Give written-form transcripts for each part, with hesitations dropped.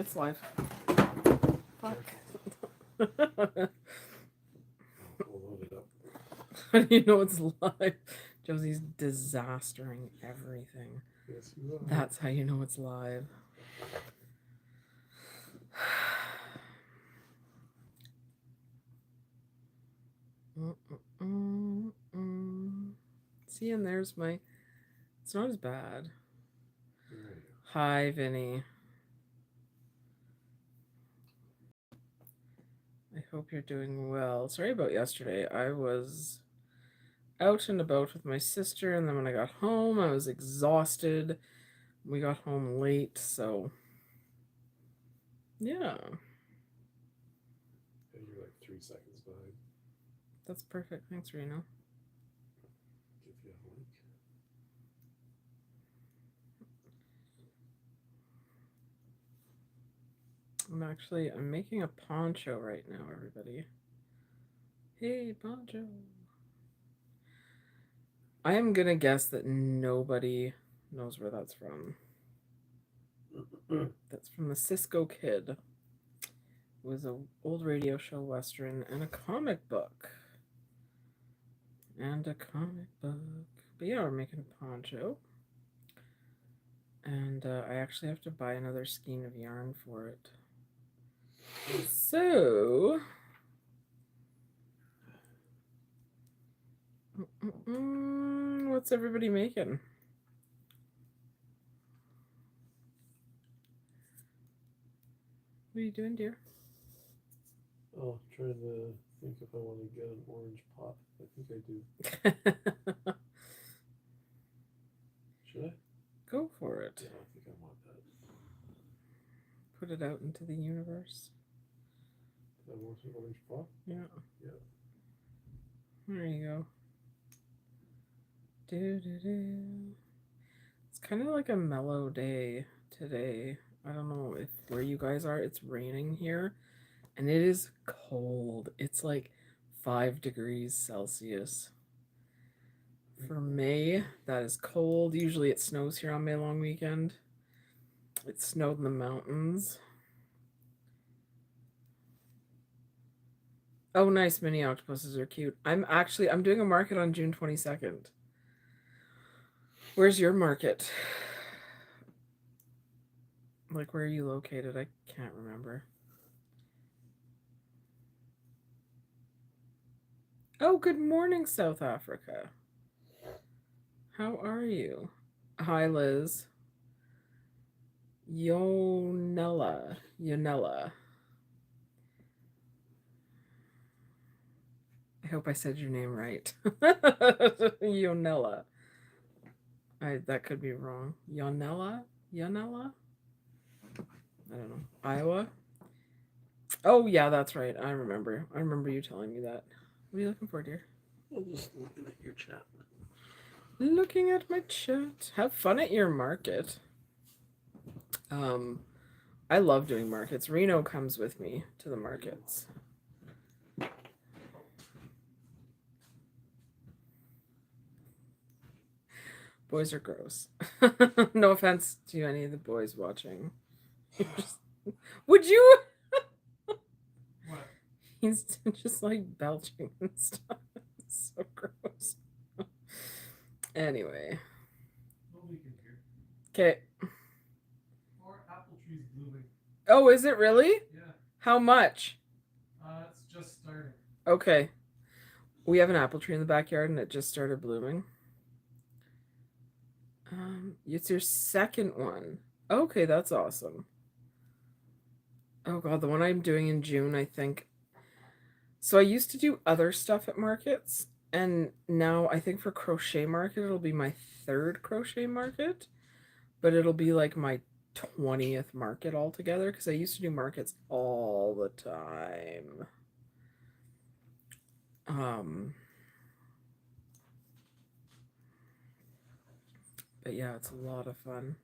it's live. Fuck. We'll load it up. How do you know it's live? Josie's disastering everything. Yes, you are. That's how you know it's live. See, and there's my... It's not as bad. Hi, Vinny. I hope you're doing well. Sorry about yesterday. I was out and about with my sister, and then when I got home, I was exhausted. We got home late, so... Yeah. And you're like 3 seconds behind. That's perfect. Thanks, Reno. Give you a link. I'm making a poncho right now, everybody. Hey, poncho. I am gonna guess that nobody knows where that's from. That's from the Cisco Kid. It was an old radio show western and a comic book. But yeah, we're making a poncho. And I actually have to buy another skein of yarn for it. So... what's everybody making? What are you doing, dear? Oh, trying to think if I want to get an orange pot. I think I do. Should I? Go for it. Yeah, I think I want that. Put it out into the universe. I want an orange pot? Yeah. Yeah. There you go. It's kind of like a mellow day today. I don't know if where you guys are. It's raining here, and it is cold. It's like 5 degrees Celsius. For May, that is cold. Usually it snows here on May long weekend. It snowed in the mountains. Oh, nice. Mini octopuses are cute. I'm doing a market on June 22nd. Where's your market? Like, where are you located? I can't remember. Oh, good morning, South Africa. How are you? Hi, Liz. Yonella. I hope I said your name right. Yonella. That could be wrong. Yonella? I don't know. Iowa? Oh, yeah, that's right. I remember you telling me that. What are you looking for, dear? I'm just looking at your chat. Looking at my chat. Have fun at your market. I love doing markets. Reno comes with me to the markets. Boys are gross. No offense to any of the boys watching. Would you? What? He's just like belching and stuff. It's so gross. Anyway. Nobody can hear. Okay. Or apple trees blooming. Oh, is it really? Yeah. How much? It's just starting. Okay. We have an apple tree in the backyard and it just started blooming. It's your second one. Okay, that's awesome. Oh god, the one I'm doing in June, I think. So I used to do other stuff at markets, and now I think for crochet market, it'll be my 3rd crochet market, but it'll be like my 20th market altogether, because I used to do markets all the time. But yeah, it's a lot of fun.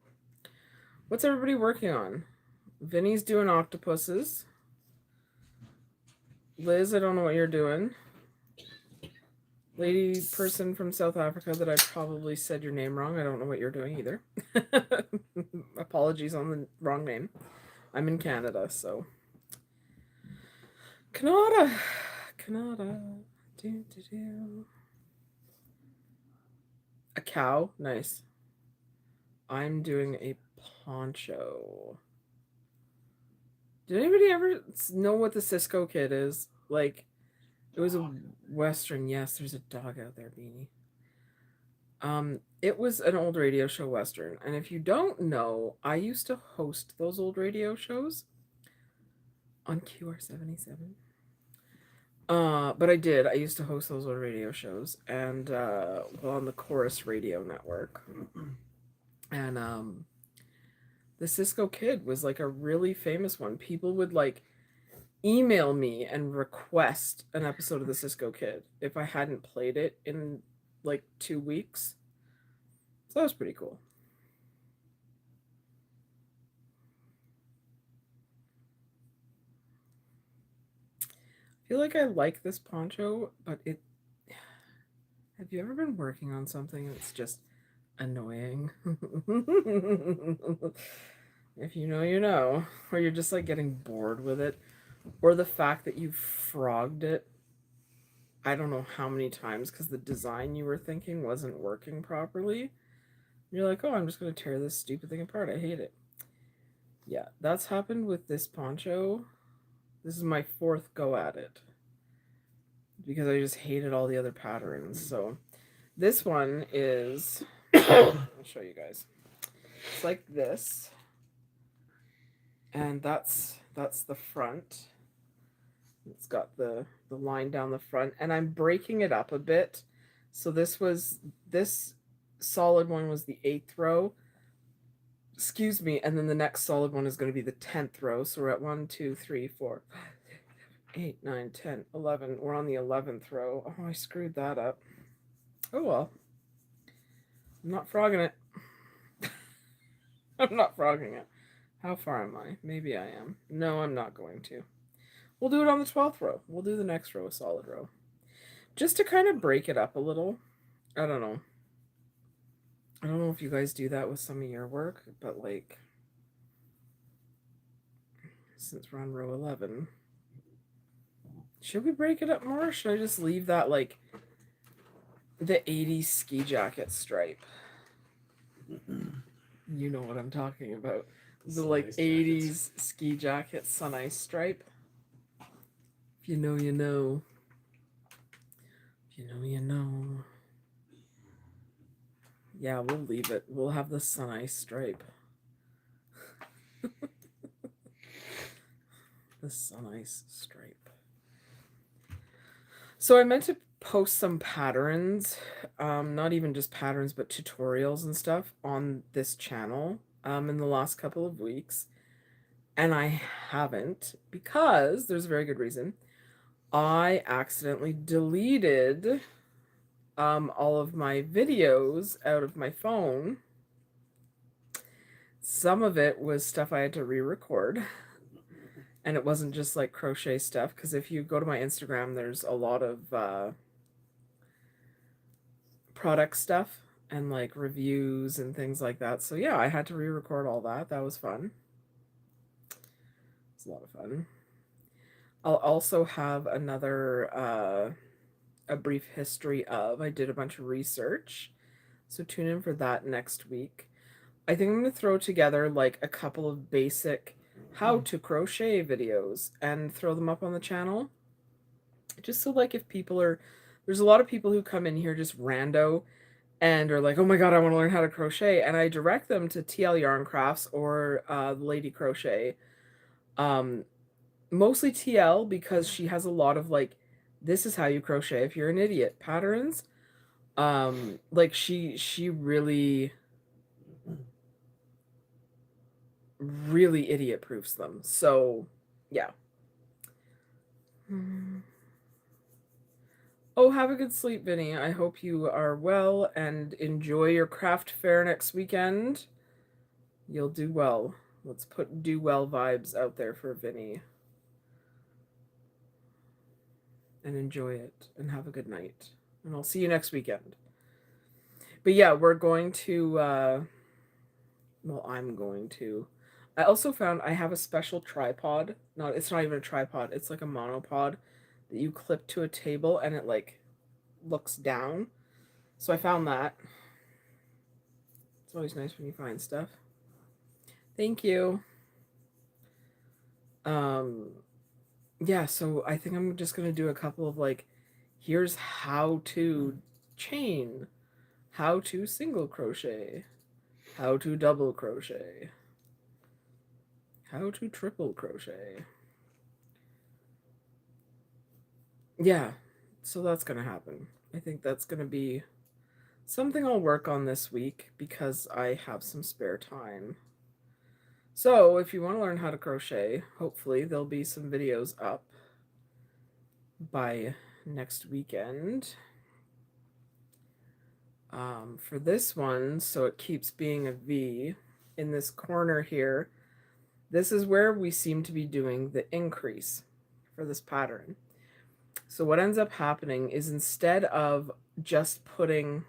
What's everybody working on? Vinny's doing octopuses. Liz, I don't know what you're doing. Lady person from South Africa that I probably said your name wrong. I don't know what you're doing either. Apologies on the wrong name. I'm in Canada, so. Canada. Canada. Do, do, do. A cow? Nice. I'm doing a poncho. Did anybody ever know what the Cisco Kid is? Like, it was a Western. Yes, there's a dog out there, Beanie. It was an old radio show Western. And if you don't know, I used to host those old radio shows on QR77. But I did. I used to host those old radio shows and on the Chorus Radio Network. And the Cisco Kid was like a really famous one. People would like email me and request an episode of the Cisco Kid if I hadn't played it in like 2 weeks. So that was pretty cool. I feel like I like this poncho, but it. Have you ever been working on something that's just annoying? If you know, you know. Or you're just like getting bored with it. Or the fact that you frogged it I don't know how many times because the design you were thinking wasn't working properly. You're like, oh, I'm just going to tear this stupid thing apart. I hate it. Yeah, that's happened with this poncho. This is my 4th go at it because I just hated all the other patterns. So this one is, I'll show you guys. It's like this. And that's the front. It's got the line down the front, and I'm breaking it up a bit. So this solid one was the 8th row. Excuse me, and then the next solid one is going to be the 10th row. So we're at 1, 2, 3, 4, 5, 8, 9, 10, 11. We're on the 11th row. Oh, I screwed that up. Oh well. I'm not frogging it. I'm not frogging it. How far am I? Maybe I am. No, I'm not going to. We'll do it on the 12th row. We'll do the next row a solid row. Just to kind of break it up a little. I don't know. I don't know if you guys do that with some of your work, but like, since we're on row 11, should we break it up more? Or should I just leave that like the 80s ski jacket stripe? You know what I'm talking about. The like 80s ski jacket sun ice stripe. If you know, you know. If you know, you know. Yeah, we'll leave it. We'll have the sun ice stripe. The sun ice stripe. So I meant to post some patterns, not even just patterns, but tutorials and stuff on this channel in the last couple of weeks. And I haven't because there's a very good reason. I accidentally deleted all of my videos out of my phone. Some of it was stuff I had to re-record. And it wasn't just like crochet stuff, because if you go to my Instagram, there's a lot of product stuff and like reviews and things like that. So yeah, I had to re-record all that. That was fun. It's a lot of fun. I'll also have another a brief history of. I did a bunch of research, so tune in for that next week. I think I'm going to throw together like a couple of basic how to crochet videos and throw them up on the channel. Just so like if people are, there's a lot of people who come in here just rando and are like, oh my god, I want to learn how to crochet, and I direct them to TL Yarn Crafts or Lady Crochet. Mostly TL because she has a lot of like, this is how you crochet if you're an idiot patterns. Like she really idiot proofs them. So yeah. Oh, have a good sleep, Vinny. I hope you are well and enjoy your craft fair next weekend. You'll do well. Let's put do well vibes out there for Vinny. And enjoy it and have a good night. And I'll see you next weekend. But yeah, we're going to, well, I'm going to. I also found I have a special tripod. It's not even a tripod. It's like a monopod that you clip to a table and it like looks down. So I found that. It's always nice when you find stuff. Thank you. Yeah, so I think I'm just going to do a couple of like, here's how to chain, how to single crochet, how to double crochet, how to triple crochet. Yeah, so that's going to happen. I think that's going to be something I'll work on this week because I have some spare time. So if you want to learn how to crochet, hopefully there'll be some videos up by next weekend. For this one, so it keeps being a V, in this corner here, this is where we seem to be doing the increase for this pattern. So what ends up happening is instead of just putting,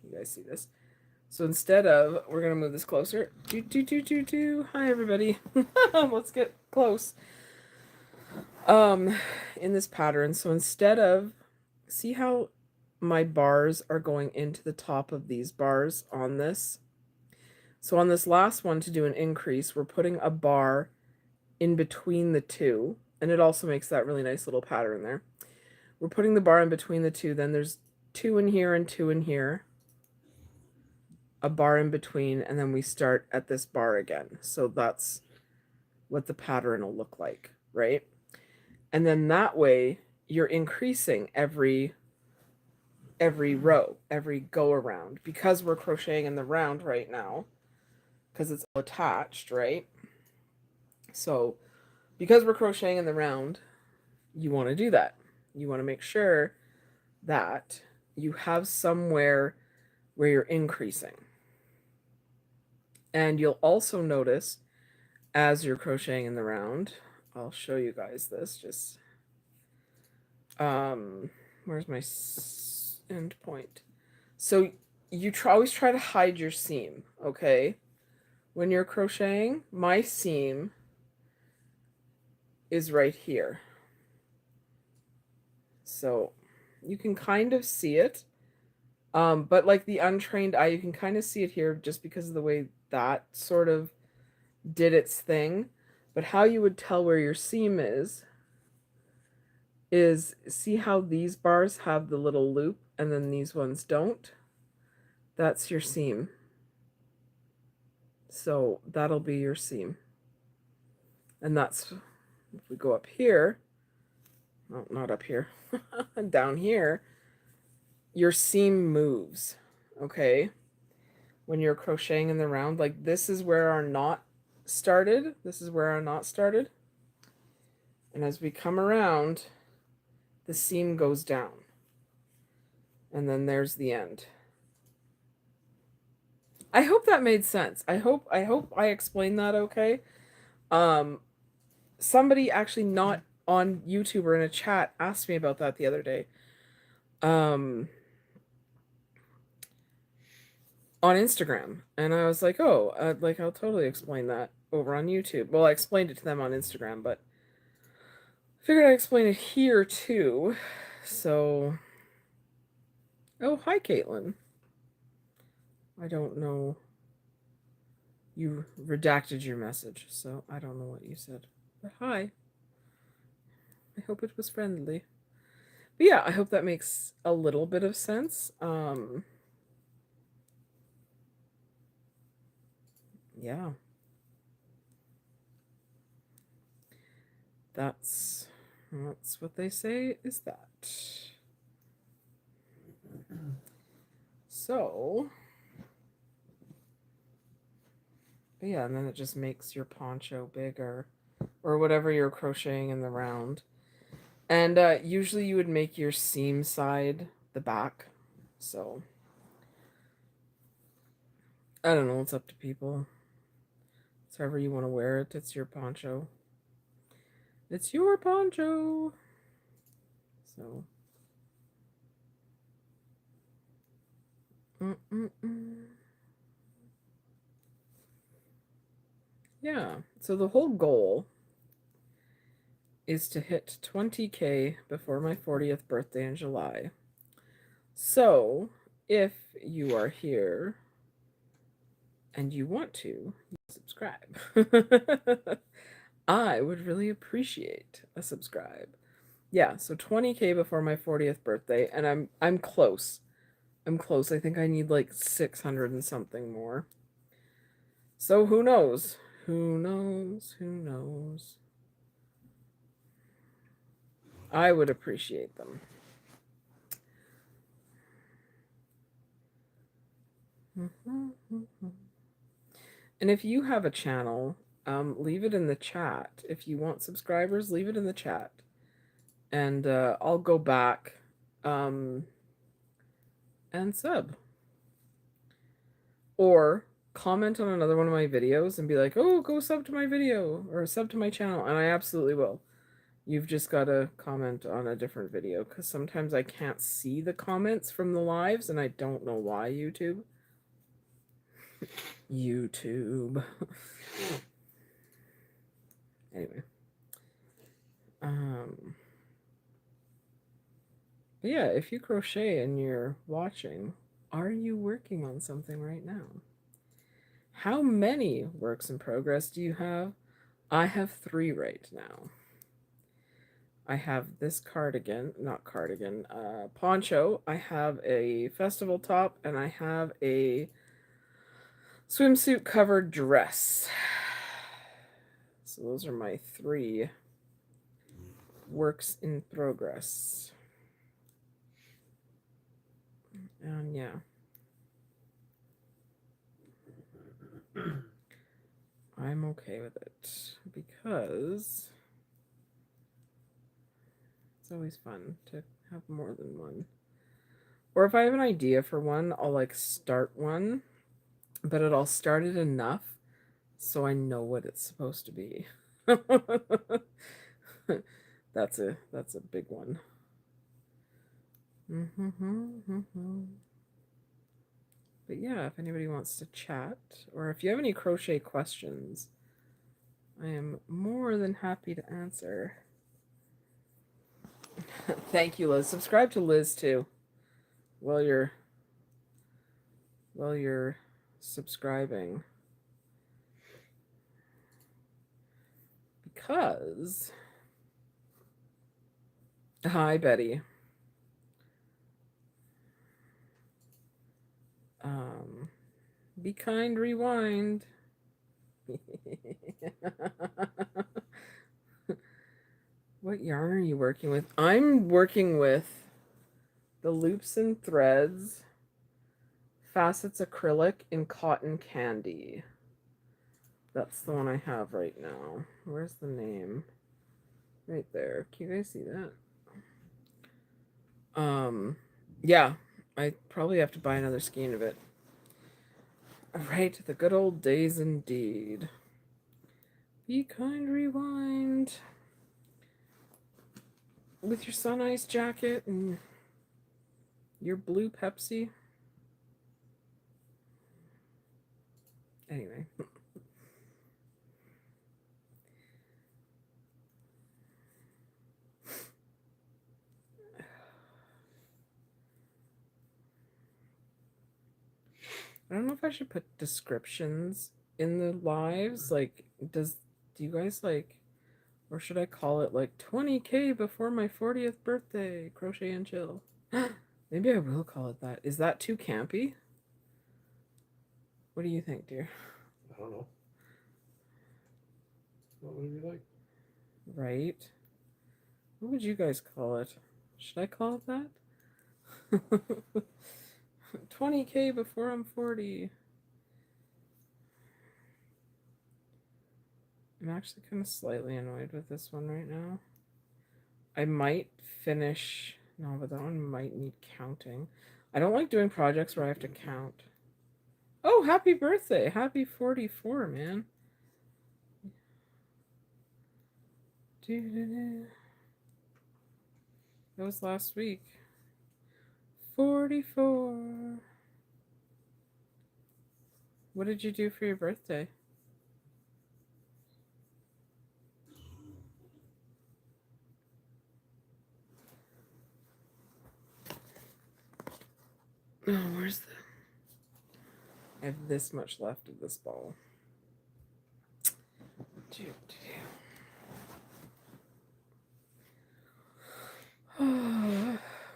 you guys see this? So instead of, we're going to move this closer. Hi, everybody. Let's get close. In this pattern, so instead of, see how my bars are going into the top of these bars on this? So on this last one, to do an increase, we're putting a bar in between the two, and it also makes that really nice little pattern there. We're putting the bar in between the two, then there's 2 in here and 2 in here, a bar in between, and then we start at this bar again. So that's what the pattern will look like, right? And then that way you're increasing every row, every go around, because we're crocheting in the round right now, because it's attached, right? So because we're crocheting in the round, you want to do that. You want to make sure that you have somewhere where you're increasing. And you'll also notice as you're crocheting in the round, I'll show you guys this, just where's my end point? So you always try to hide your seam, okay? When you're crocheting, my seam is right here. So you can kind of see it, but like the untrained eye, you can kind of see it here just because of the way that sort of did its thing. But how you would tell where your seam is see how these bars have the little loop and then these ones don't? That's your seam. So that'll be your seam. And that's, if we go up here, no, not up here, down here, your seam moves, okay? When you're crocheting in the round, like this is where our knot started. This is where our knot started. And as we come around, the seam goes down. And then there's the end. I hope that made sense. I hope I explained that okay. Somebody actually not on YouTube or in a chat asked me about that the other day. On Instagram, and I was like, oh, like I'll totally explain that over on YouTube. Well, I explained it to them on Instagram, but I figured I'd explain it here too. So, oh, hi, Caitlin. I don't know. You redacted your message, so I don't know what you said. But hi. I hope it was friendly. But yeah, I hope that makes a little bit of sense. Yeah. That's what they say is that. So, but yeah, and then it just makes your poncho bigger or whatever you're crocheting in the round. And usually you would make your seam side the back. So, I don't know, it's up to people. It's however you want to wear it. It's your poncho. It's your poncho. So. yeah, so the whole goal is to hit 20K before my 40th birthday in July. So, if you are here and you want to, subscribe. I would really appreciate a subscribe. Yeah, so 20K before my 40th birthday, and I'm close. I'm close. I think I need like 600 and something more. So who knows? Who knows? Who knows? I would appreciate them. And if you have a channel, leave it in the chat. If you want subscribers, leave it in the chat. And I'll go back and sub. Or comment on another one of my videos and be like, oh, go sub to my video or sub to my channel. And I absolutely will. You've just got to comment on a different video because sometimes I can't see the comments from the lives and I don't know why, YouTube. YouTube. Anyway. Yeah, if you crochet and you're watching, are you working on something right now? How many works in progress do you have? I have 3 right now. I have this cardigan, not cardigan, poncho. I have a festival top, and I have a swimsuit covered dress. So those are my 3 works in progress. And yeah. I'm okay with it because it's always fun to have more than one. Or if I have an idea for one, I'll like start one, but I'll start it enough so I know what it's supposed to be. That's a big one. But yeah, if anybody wants to chat, or if you have any crochet questions, I am more than happy to answer. Thank you, Liz. Subscribe to Liz too. While you're subscribing. Because hi, Betty. Be kind, rewind. What yarn are you working with? I'm working with the Loops and Threads Facets Acrylic in Cotton Candy. That's the one I have right now. Where's the name? Right there. Can you guys see that? Yeah, I probably have to buy another skein of it. Right, the good old days indeed. Be kind, rewind. With your sun ice jacket and your blue Pepsi. Anyway. I don't know if I should put descriptions in the lives. Like, do you guys like, or should I call it like 20K before my 40th birthday, crochet and chill? Maybe I will call it that. Is that too campy? What do you think, dear? I don't know. What would you like? Right? What would you guys call it? Should I call it that? 20K before I'm 40. I'm actually kind of slightly annoyed with this one right now. I might finish... No, but that one might need counting. I don't like doing projects where I have to count. Oh, happy birthday! Happy 44, man. That was last week. 44. What did you do for your birthday? Oh, where's the... I have this much left of this ball.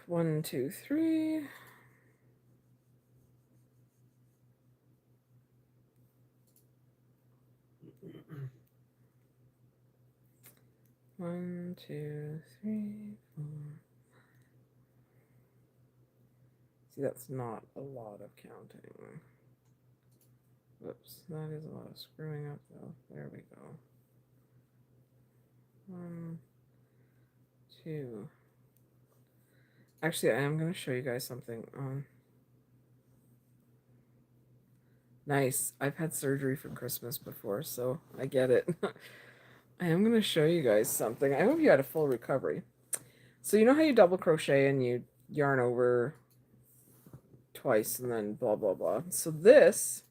1, 2, 3. One, two, three, 4. See, that's not a lot of counting. Whoops, that is a lot of screwing up though. There we go. 1, 2. Actually, I am going to show you guys something. Nice. I've had surgery for Christmas before, so I get it. I am going to show you guys something. I hope you had a full recovery. So you know how you double crochet and you yarn over twice and then blah, blah, blah. So this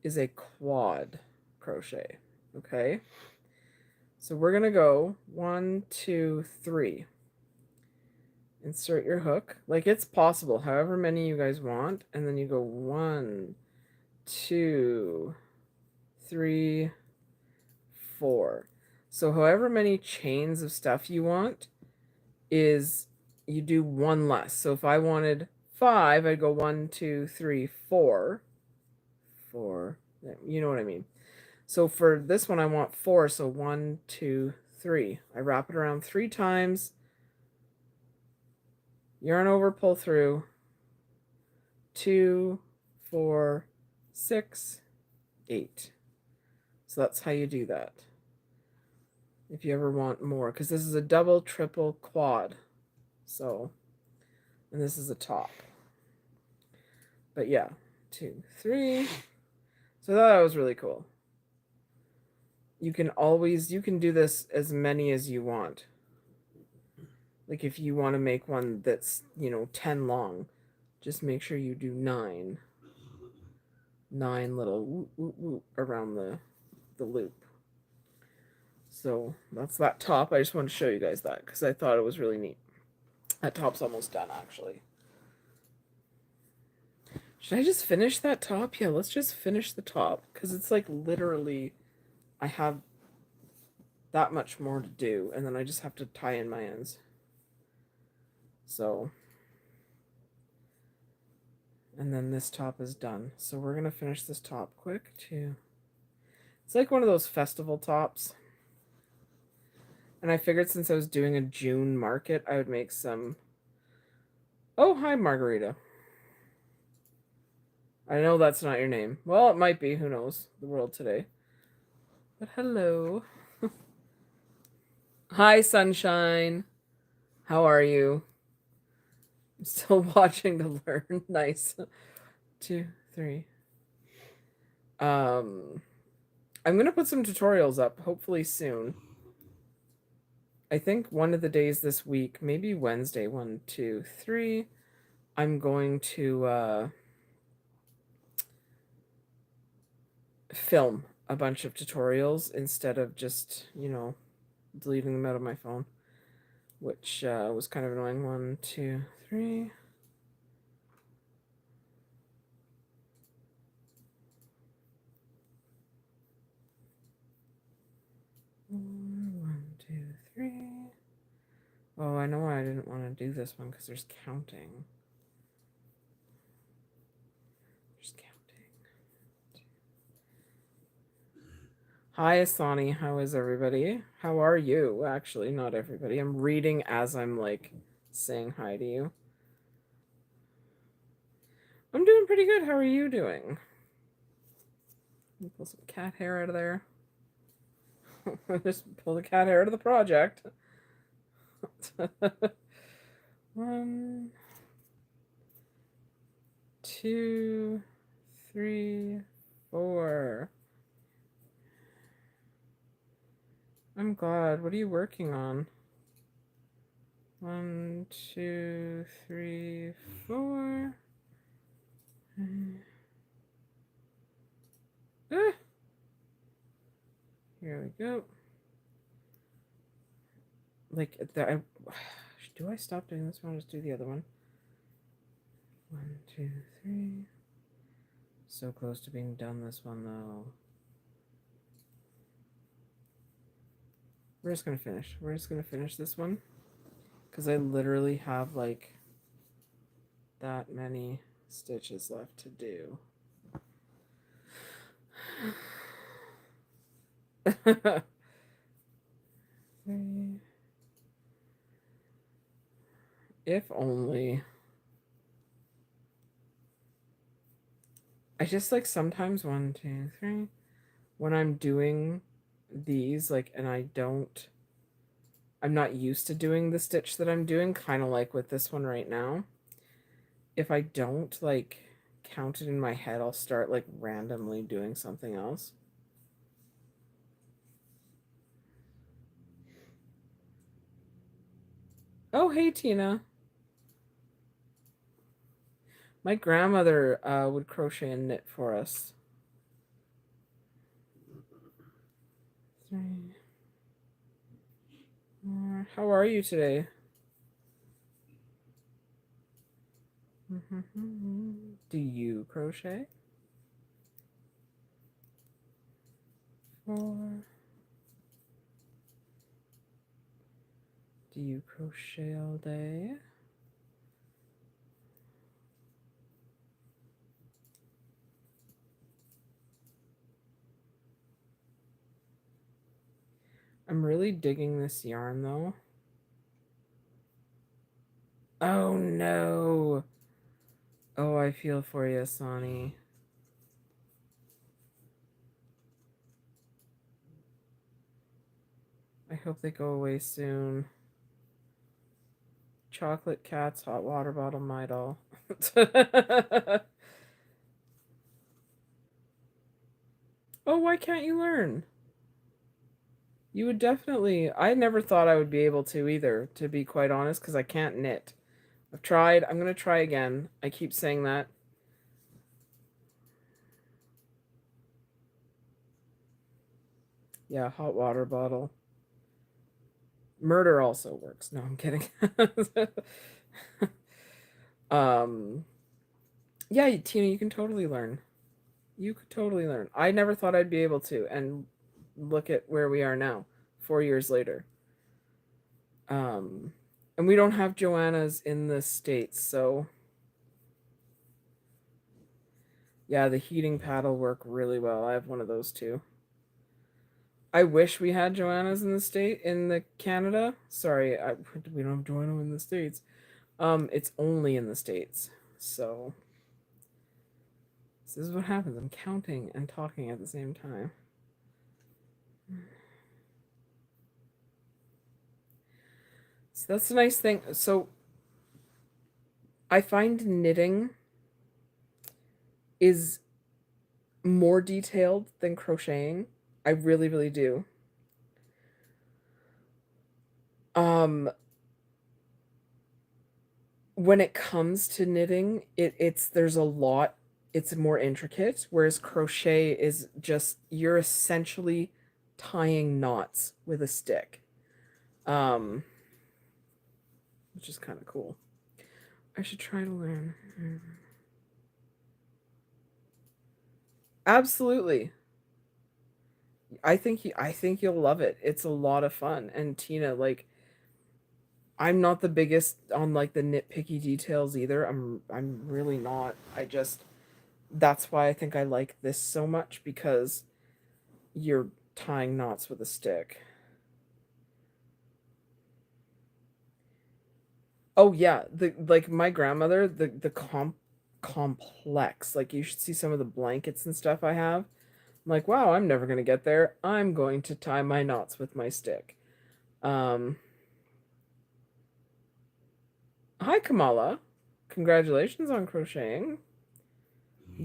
is a quad crochet, okay? So we're going to go 1, 2, 3. Insert your hook. Like, it's possible, however many you guys want. And then you go 1, 2, 3, 4. So however many chains of stuff you want is you do one less. So if I wanted 5, I'd go 1, 2, 3, 4. 4. You know what I mean. So for this one, I want 4. So 1, 2, 3. I wrap it around 3 times. Yarn over, pull through. 2, 4, 6, 8. So that's how you do that. If you ever want more, because this is a double, triple, quad. So, and this is a top. But yeah, 2, 3. So that was really cool. You can do this as many as you want. Like if you want to make one that's, 10 long, just make sure you do 9. 9 little whoop, whoop, whoop around the loop. So that's that top. I just want to show you guys that because I thought it was really neat. That top's almost done, actually. Should I just finish that top? Yeah, let's just finish the top because it's like literally I have that much more to do and then I just have to tie in my ends. So, and then this top is done. So we're going to finish this top quick too. It's like one of those festival tops. And I figured since I was doing a June market, I would make some... Oh, hi, Margarita. I know that's not your name. Well, it might be. Who knows? The world today. But hello. Hi, Sunshine. How are you? I'm still watching to learn. Nice. 2, 3. I'm going to put some tutorials up, hopefully soon. I think one of the days this week, maybe Wednesday, 1, 2, 3, I'm going to film a bunch of tutorials instead of just, deleting them out of my phone, which was kind of annoying. 1, 2, 3. One, 2, 3. Oh, I know why I didn't want to do this one because there's counting. There's counting. Hi, Asani. How is everybody? How are you? Actually, not everybody. I'm reading as I'm like saying hi to you. I'm doing pretty good. How are you doing? Pull some cat hair out of there. Just pull the cat hair out of the project. 1, 2, 3, 4. I'm glad. What are you working on? 1, 2, 3, 4. Ah. Here we go. Like, do I stop doing this one or just do the other one? 1, 2, 3. So close to being done this one though. We're just gonna finish. We're just gonna finish this one because I literally have like that many stitches left to do. If only. I just like sometimes 1, 2, 3 when I'm doing these like and I'm not used to doing the stitch that I'm doing, kind of like with this one right now. If I don't like count it in my head, I'll start like randomly doing something else. Oh, hey, Tina. My grandmother would crochet and knit for us. 3, 4. How are you today? Do you crochet? 4. Do you crochet all day? I'm really digging this yarn though. Oh no. Oh, I feel for you, Sonny. I hope they go away soon. Chocolate cats, hot water bottle, my doll. Oh, why can't you learn? You would definitely. I never thought I would be able to either, to be quite honest, because I can't knit. I've tried. I'm going to try again. I keep saying that. Yeah, hot water bottle. Murder also works. No, I'm kidding. Yeah, Tina, you can totally learn. You could totally learn. I never thought I'd be able to, and look at where we are now, 4 years later. Um, and we don't have Joanna's in the States, so yeah, the heating pad will work really well. I have one of those too. I wish we had Joanna's in the Canada. Sorry, we don't have Joanna in the States. It's only in the States. So this is what happens. I'm counting and talking at the same time. So that's a nice thing. So I find knitting is more detailed than crocheting. I really, really do. When it comes to knitting, there's a lot, it's more intricate, whereas crochet is just you're essentially tying knots with a stick. Which is kind of cool. I should try to learn. Absolutely. I think you'll love it. It's a lot of fun. And Tina, like I'm not the biggest on like the nitpicky details either. I'm really not. That's why I think I like this so much because you're tying knots with a stick. Oh yeah, the like my grandmother, the complex. Like you should see some of the blankets and stuff I have. I'm like, wow, I'm never gonna get there. I'm going to tie my knots with my stick. Um, Hi Kamala. Congratulations on crocheting.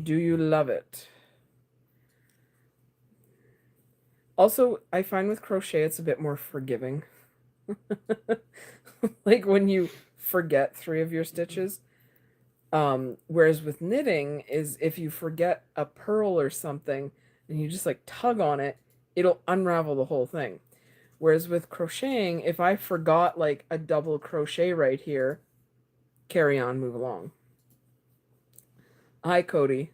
Do you love it? Also, I find with crochet it's a bit more forgiving. Like when you forget 3 of your stitches. Whereas with knitting is if you forget a purl or something and you just like tug on it, it'll unravel the whole thing. Whereas with crocheting, if I forgot like a double crochet right here, carry on, move along. Hi, Cody.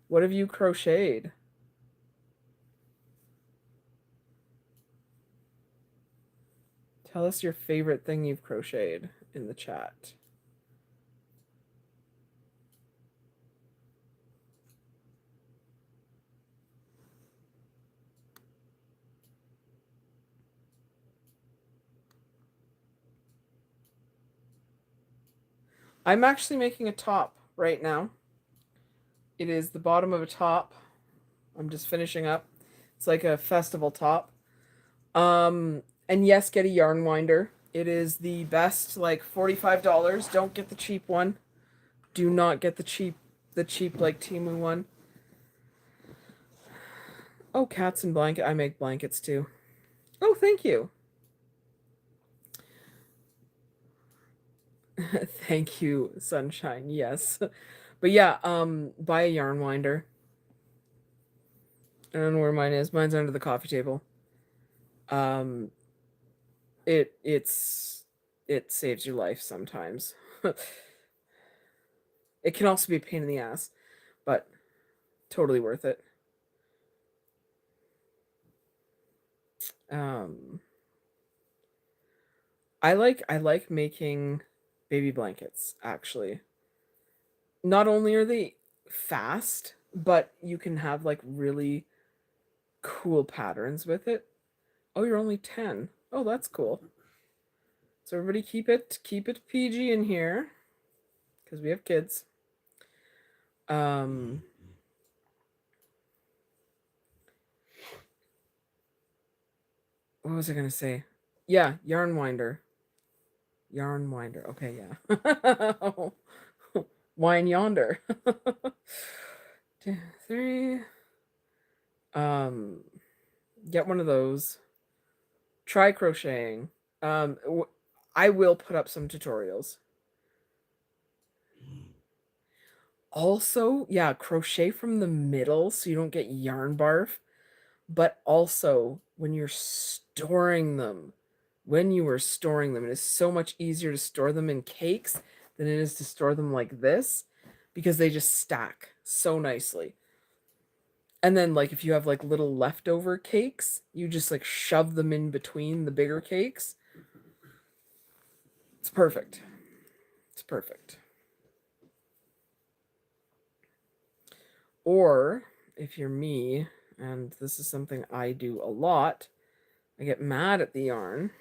What have you crocheted? Tell us your favorite thing you've crocheted in the chat. I'm actually making a top right now. It is the bottom of a top. I'm just finishing up. It's like a festival top. And yes, get a yarn winder. It is the best, like $45. Don't get the cheap one. Do not get the cheap like Temu one. Oh, cats and blanket. I make blankets too. Oh, thank you. Thank you, sunshine. Yes. But yeah, buy a yarn winder. I don't know where mine is. Mine's under the coffee table. Um it saves your life sometimes. It can also be a pain in the ass, but totally worth it. Um I like making baby blankets actually. Not only are they fast, but you can have like really cool patterns with it. Oh, you're only 10. Oh, that's cool. So everybody keep it PG in here because we have kids. What was I gonna say? Yeah, yarn winder. Yarn winder. Okay, yeah. Wine yonder. 2, 3. Um, get one of those. Try crocheting. I will put up some tutorials. Also, yeah, crochet from the middle so you don't get yarn barf. But also, when you're storing them, when you are storing them, it is so much easier to store them in cakes than it is to store them like this because they just stack so nicely. And then, like, if you have like little leftover cakes, you just like shove them in between the bigger cakes. It's perfect. It's perfect. Or if you're me, and this is something I do a lot, I get mad at the yarn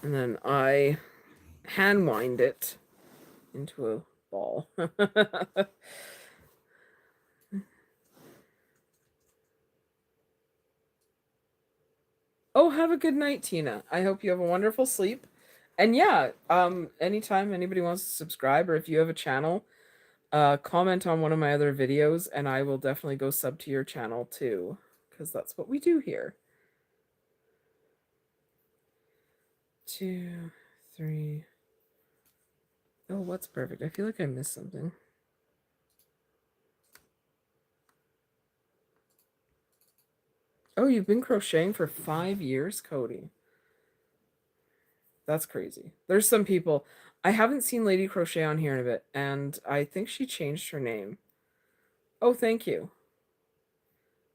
and then I hand wind it into a ball. Oh, have a good night, Tina. I hope you have a wonderful sleep. And yeah, anytime anybody wants to subscribe or if you have a channel, comment on one of my other videos and I will definitely go sub to your channel too, because that's what we do here. 2, 3. Oh, what's perfect? I feel like I missed something. Oh, you've been crocheting for 5 years, Cody. That's crazy. There's some people. I haven't seen Lady Crochet on here in a bit, and I think she changed her name. Oh, thank you.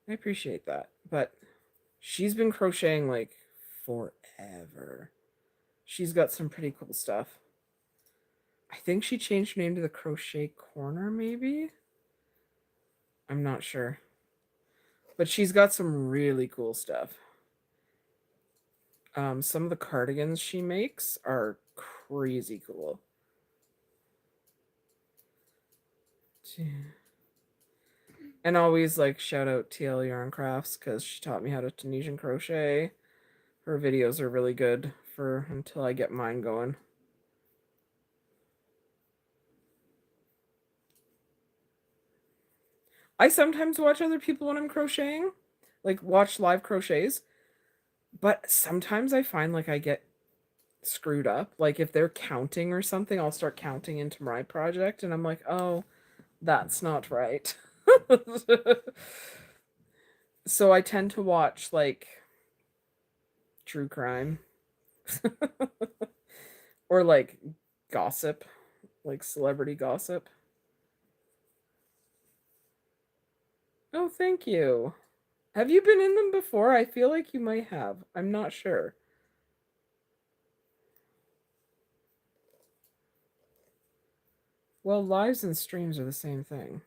I appreciate that. But she's been crocheting like forever. She's got some pretty cool stuff. I think she changed her name to the Crochet Corner, maybe? I'm not sure. But she's got some really cool stuff. Some of the cardigans she makes are crazy cool. And always like shout out TL Yarn Crafts because she taught me how to Tunisian crochet. Her videos are really good for until I get mine going. I sometimes watch other people when I'm crocheting, like watch live crochets, but sometimes I find like I get screwed up. Like if they're counting or something, I'll start counting into my project and I'm like, oh, that's not right. So I tend to watch like true crime or like gossip, like celebrity gossip. Oh, thank you. Have you been in them before? I feel like you might have. I'm not sure. Well, lives and streams are the same thing.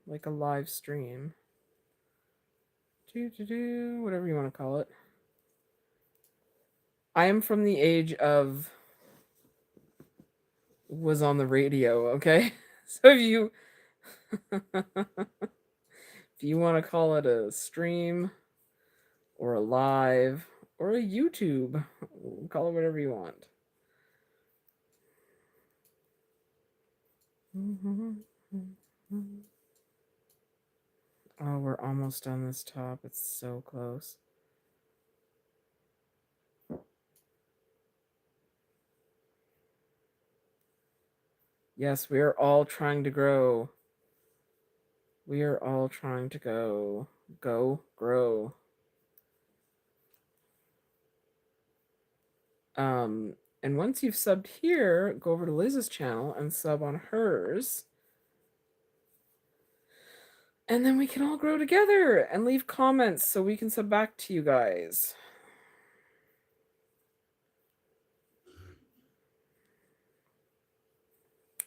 Like a live stream. Whatever you want to call it. I am from the age of was on the radio, okay? So if you if you want to call it a stream or a live or a YouTube, call it whatever you want. Oh, we're almost done this top. It's so close. Yes, we are all trying to grow. We are all trying to grow. And once you've subbed here, go over to Liz's channel and sub on hers. And then we can all grow together and leave comments so we can sub back to you guys.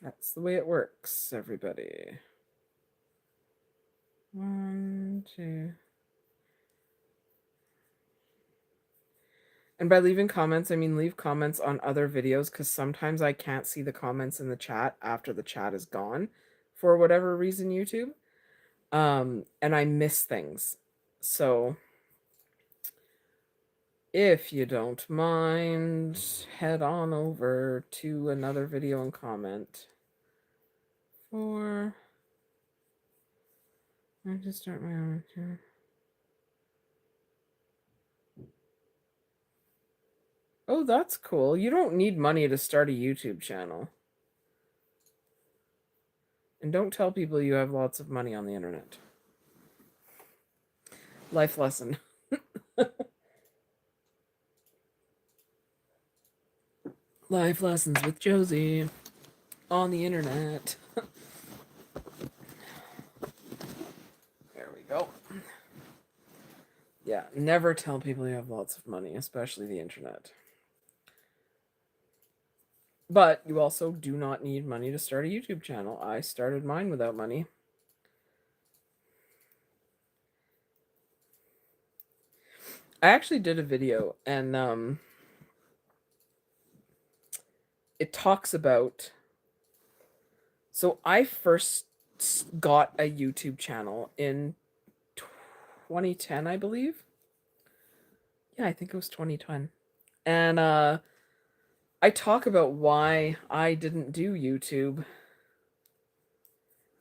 That's the way it works, everybody. 1, 2. And by leaving comments, I mean leave comments on other videos, because sometimes I can't see the comments in the chat after the chat is gone for whatever reason, YouTube. And I miss things. So if you don't mind, head on over to another video and comment. I just start my own channel. Oh, that's cool. You don't need money to start a YouTube channel. And don't tell people you have lots of money on the internet. Life lesson. Life lessons with Josie on the internet. There we go. Yeah, never tell people you have lots of money, especially the internet. But you also do not need money to start a YouTube channel. I started mine without money. I actually did a video, and it talks about... So I first got a YouTube channel in 2010, I believe. Yeah, I think it was 2010. And I talk about why I didn't do YouTube.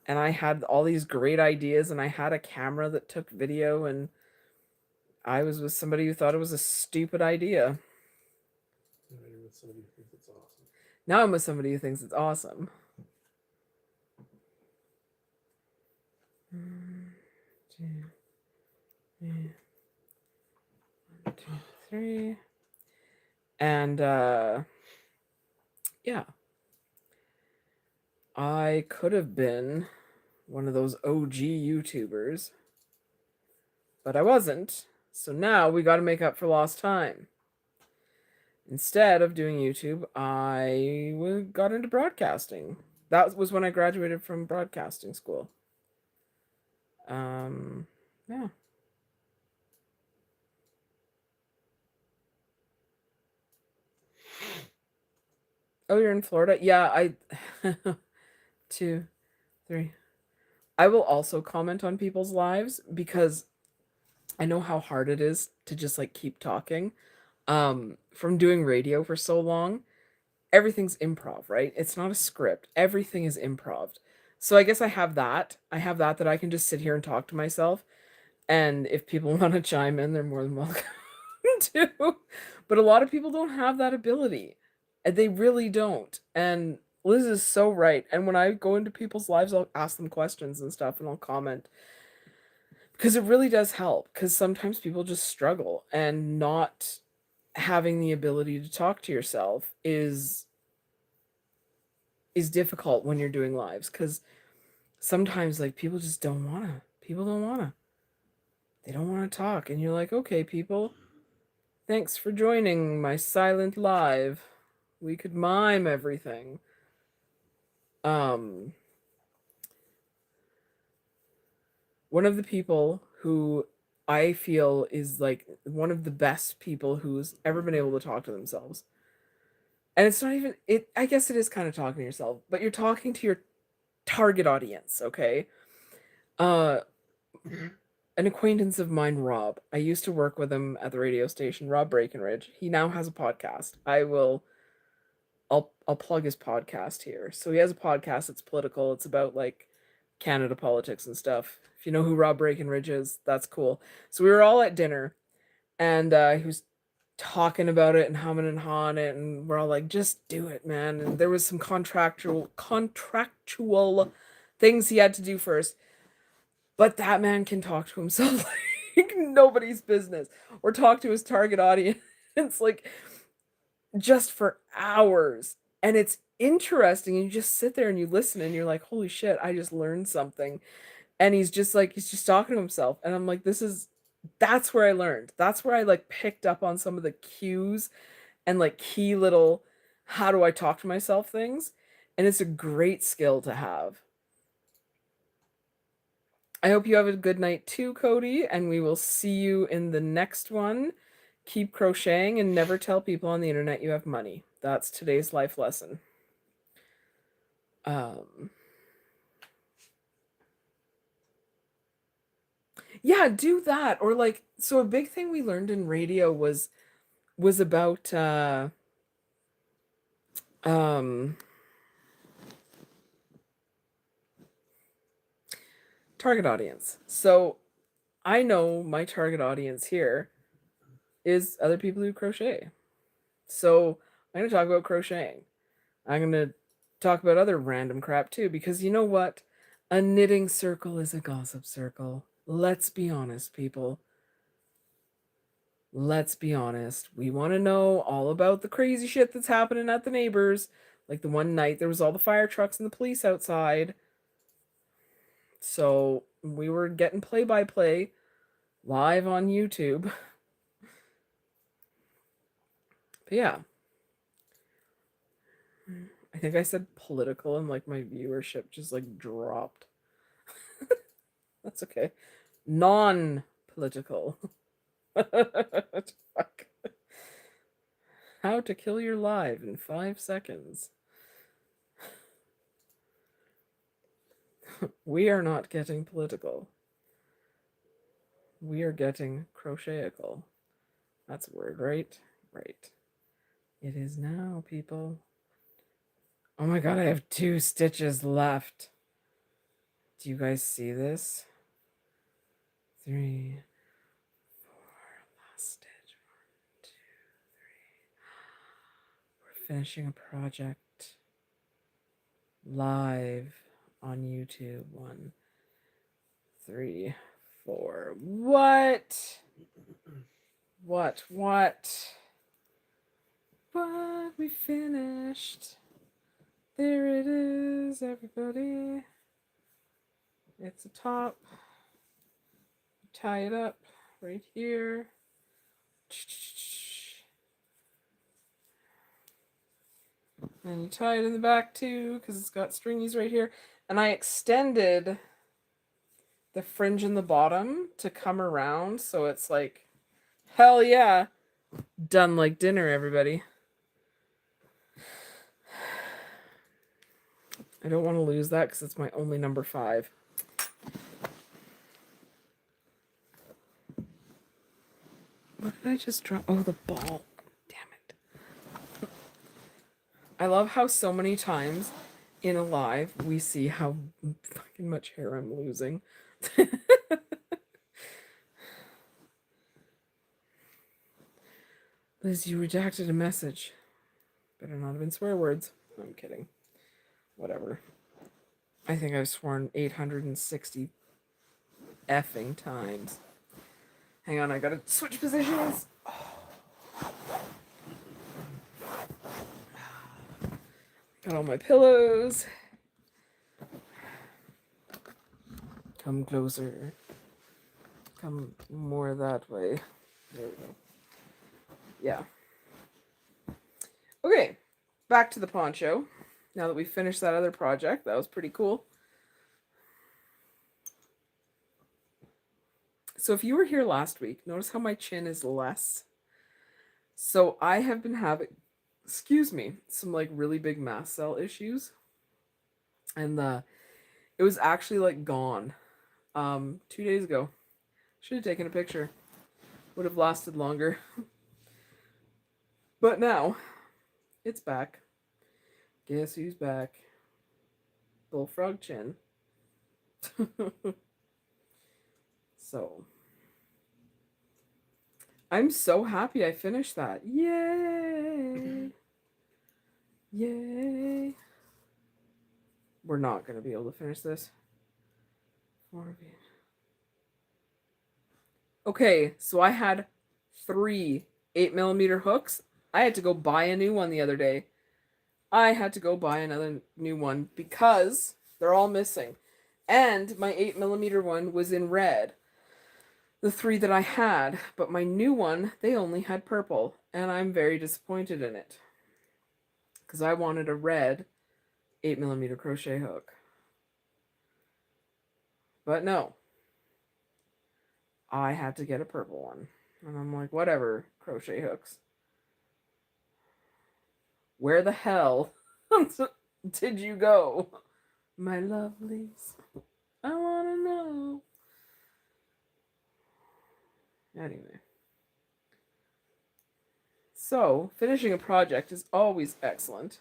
And I had all these great ideas, and I had a camera that took video, and I was with somebody who thought it was a stupid idea. Now you're with somebody who thinks it's awesome. Now I'm with somebody who thinks it's awesome. 1, 2, 3. 1, 2, 3. And yeah, I could have been one of those OG YouTubers, but I wasn't. So now we got to make up for lost time. Instead of doing YouTube, I got into broadcasting. That was when I graduated from broadcasting school. Yeah. Oh, you're in Florida? Yeah, 2, 3. I will also comment on people's lives because I know how hard it is to just like keep talking. From doing radio for so long, everything's improv, right? It's not a script. Everything is improv. So I guess I have that. That I can just sit here and talk to myself. And if people want to chime in, they're more than welcome to. But a lot of people don't have that ability. And they really don't. And Liz is so right. And when I go into people's lives, I'll ask them questions and stuff, and I'll comment. Because it really does help. Because sometimes people just struggle and not having the ability to talk to yourself is difficult when you're doing lives, because sometimes like people just don't want to. People don't want to. They don't want to talk, and you're like, okay, people, thanks for joining my silent live. We could mime everything. Um, one of the people who I feel is like one of the best people who's ever been able to talk to themselves. And it's not even it I guess it is kind of talking to yourself, but you're talking to your target audience, okay? Uh an acquaintance of mine, Rob. I used to work with him at the radio station, Rob Breckenridge. He now has a podcast. I'll plug his podcast here. So he has a podcast. It's political. It's about like Canada politics and stuff. If you know who Rob Breckenridge is, that's cool. So we were all at dinner, and he was talking about it and humming and hawing it, and we're all like, "Just do it, man!" And there was some contractual things he had to do first, but that man can talk to himself like nobody's business, or talk to his target audience like just for hours. And it's interesting. And you just sit there and you listen and you're like, holy shit, I just learned something. And he's just talking to himself. And I'm like, that's where I learned. That's where I like picked up on some of the cues and like key little, how do I talk to myself things. And it's a great skill to have. I hope you have a good night too, Cody, and we will see you in the next one. Keep crocheting and never tell people on the internet you have money. That's today's life lesson. Yeah, do that. Or like, so a big thing we learned in radio was about target audience. So I know my target audience here is other people who crochet. So I'm going to talk about crocheting. I'm going to talk about other random crap too, because you know what? A knitting circle is a gossip circle. Let's be honest, people. Let's be honest. We want to know all about the crazy shit that's happening at the neighbors. Like the one night there was all the fire trucks and the police outside. So we were getting play-by-play live on YouTube. But yeah. I think I said political and like my viewership just like dropped. That's okay. Non-political. Fuck. How to kill your live in 5 seconds. We are not getting political. We are getting crochetable. That's a word, right? Right. It is now, people. Oh my god, I have 2 stitches left. Do you guys see this? 3, 4, last stitch. 1, 2, 3. We're finishing a project live on YouTube. 1, 3, 4. What? What? We finished. There it is, everybody. It's a top. Tie it up right here. And you tie it in the back too, because it's got stringies right here. And I extended the fringe in the bottom to come around, so it's like, hell yeah, done like dinner, everybody. I don't want to lose that because it's my only number 5. What did I just drop? Oh, the ball. Damn it. I love how so many times in a live we see how fucking much hair I'm losing. Liz, you redacted a message. Better not have been swear words. I'm kidding. Whatever. I think I've sworn 860 effing times. Hang on, I gotta switch positions. Oh. Got all my pillows. Come closer. Come more that way. There we go. Yeah. Okay, back to the poncho. Now that we finished that other project, that was pretty cool. So if you were here last week, notice how my chin is less. So I have been having, excuse me, some like really big mast cell issues. And it was actually like gone 2 days ago. Should have taken a picture. Would have lasted longer. But now it's back. Guess who's back? Bullfrog chin. So I'm so happy I finished that. Yay! Yay! We're not going to be able to finish this. Okay, so I had 3 8mm hooks. I had to go buy a new one the other day. I had to go buy another new one because they're all missing. And my 8mm one was in red. The 3 that I had, but my new one, they only had purple, and I'm very disappointed in it because I wanted a red 8mm crochet hook. But no, I had to get a purple one. And I'm like, whatever, crochet hooks. Where the hell did you go, my lovelies? I want to know. Anyway. So, finishing a project is always excellent.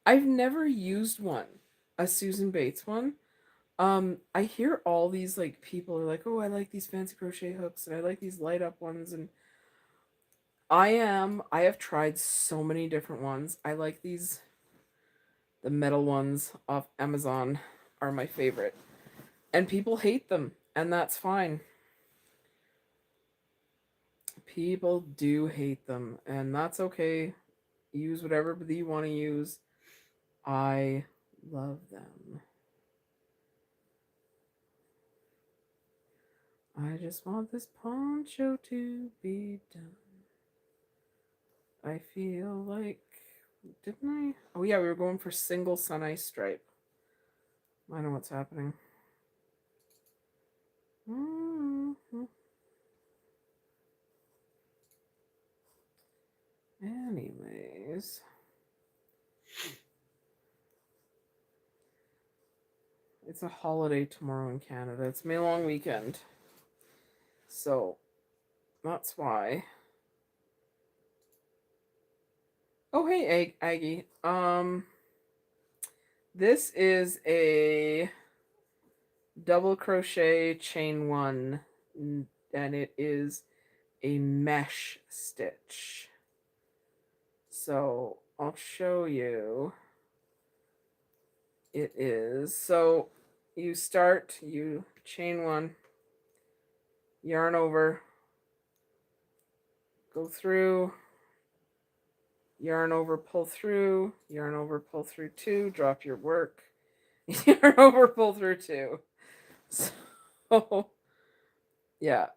I've never used one, a Susan Bates one. I hear all these like people are like, oh, I like these fancy crochet hooks and I like these light up ones, and I have tried so many different ones. I like these, the metal ones off Amazon are my favorite. And people hate them, and that's fine. People do hate them, and that's okay. Use whatever you want to use. I love them. I just want this poncho to be done. I feel like, didn't I? Oh yeah, we were going for single sun ice stripe. I know what's happening. Mm-hmm. Anyways. It's a holiday tomorrow in Canada. It's May long weekend. So, that's why. Oh, hey, Aggie. This is a double crochet chain 1, and it is a mesh stitch. So, I'll show you. It is, so you start, you chain 1, yarn over, go through, yarn over, pull through, yarn over, pull through 2, drop your work, yarn over, pull through 2. So, yeah.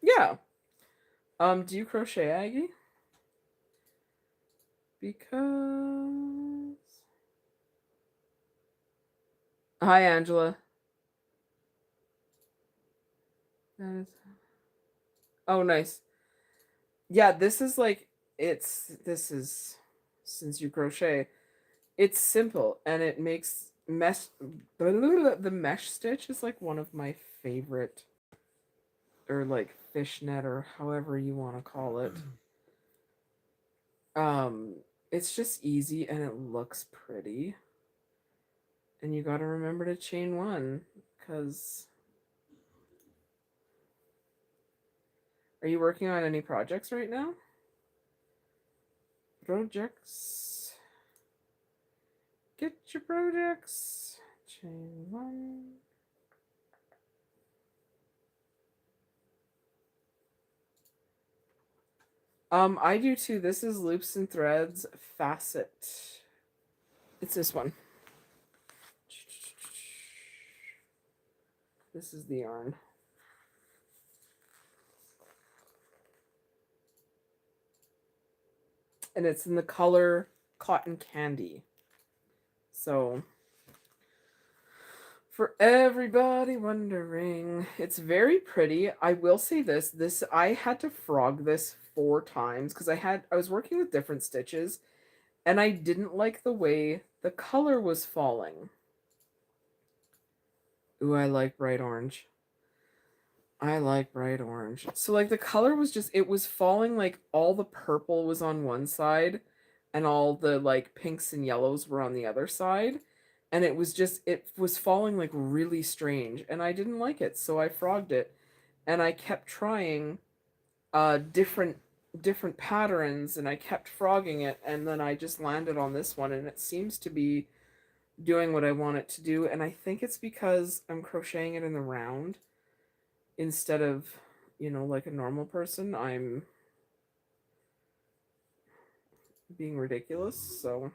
Yeah. Do you crochet, Aggie? Because... Hi, Angela. That is... Oh, nice. Yeah, this is like, this is, since you crochet, it's simple, and it makes the mesh stitch is like one of my favorite, or like fishnet, or however you want to call it. It's just easy and it looks pretty, and you got to remember to chain 1, because are you working on any projects right now? Projects. Get your projects. Chain 1. I do too. This is Loops and Threads Facet. It's this one. This is the yarn. And it's in the color Cotton Candy. So, for everybody wondering, it's very pretty. I will say this I had to frog this 4 times because I was working with different stitches and I didn't like the way the color was falling. Ooh, I like bright orange. I like bright orange. So like the color was just, it was falling like all the purple was on one side and all the like pinks and yellows were on the other side. And it was just, it was falling like really strange and I didn't like it. So I frogged it and I kept trying different patterns and I kept frogging it and then I just landed on this one and it seems to be doing what I want it to do. And I think it's because I'm crocheting it in the round instead of, like a normal person. I'm being ridiculous, so.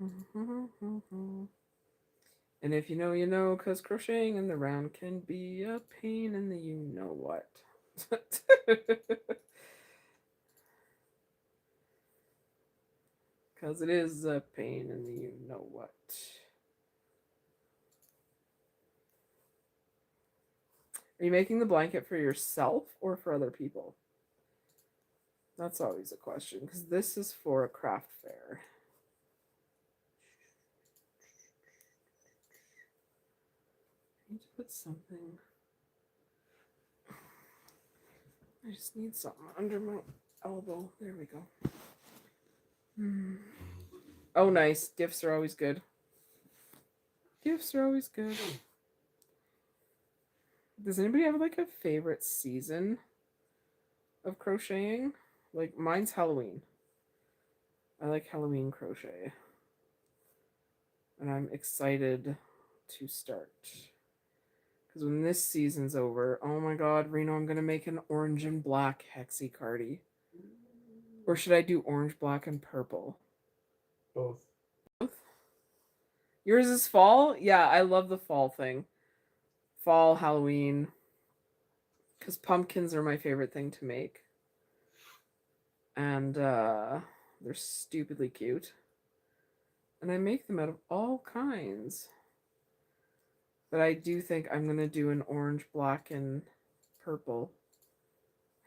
And if you know, you know, because crocheting in the round can be a pain in the you-know-what. Because it is a pain in the you-know-what. Are you making the blanket for yourself or for other people? That's always a question, because this is for a craft fair. I need to put something. I just need something under my elbow. There we go. Oh, nice. Gifts are always good. Gifts are always good. Does anybody have like a favorite season of crocheting? Like mine's Halloween. I like Halloween crochet. And I'm excited to start. Because when this season's over, oh my god, Reno, I'm going to make an orange and black Hexi cardi. Or should I do orange, black, and purple? Both. Yours is fall? Yeah, I love the fall thing. Fall, Halloween. Because pumpkins are my favorite thing to make. And they're stupidly cute. And I make them out of all kinds. But I do think I'm going to do an orange, black, and purple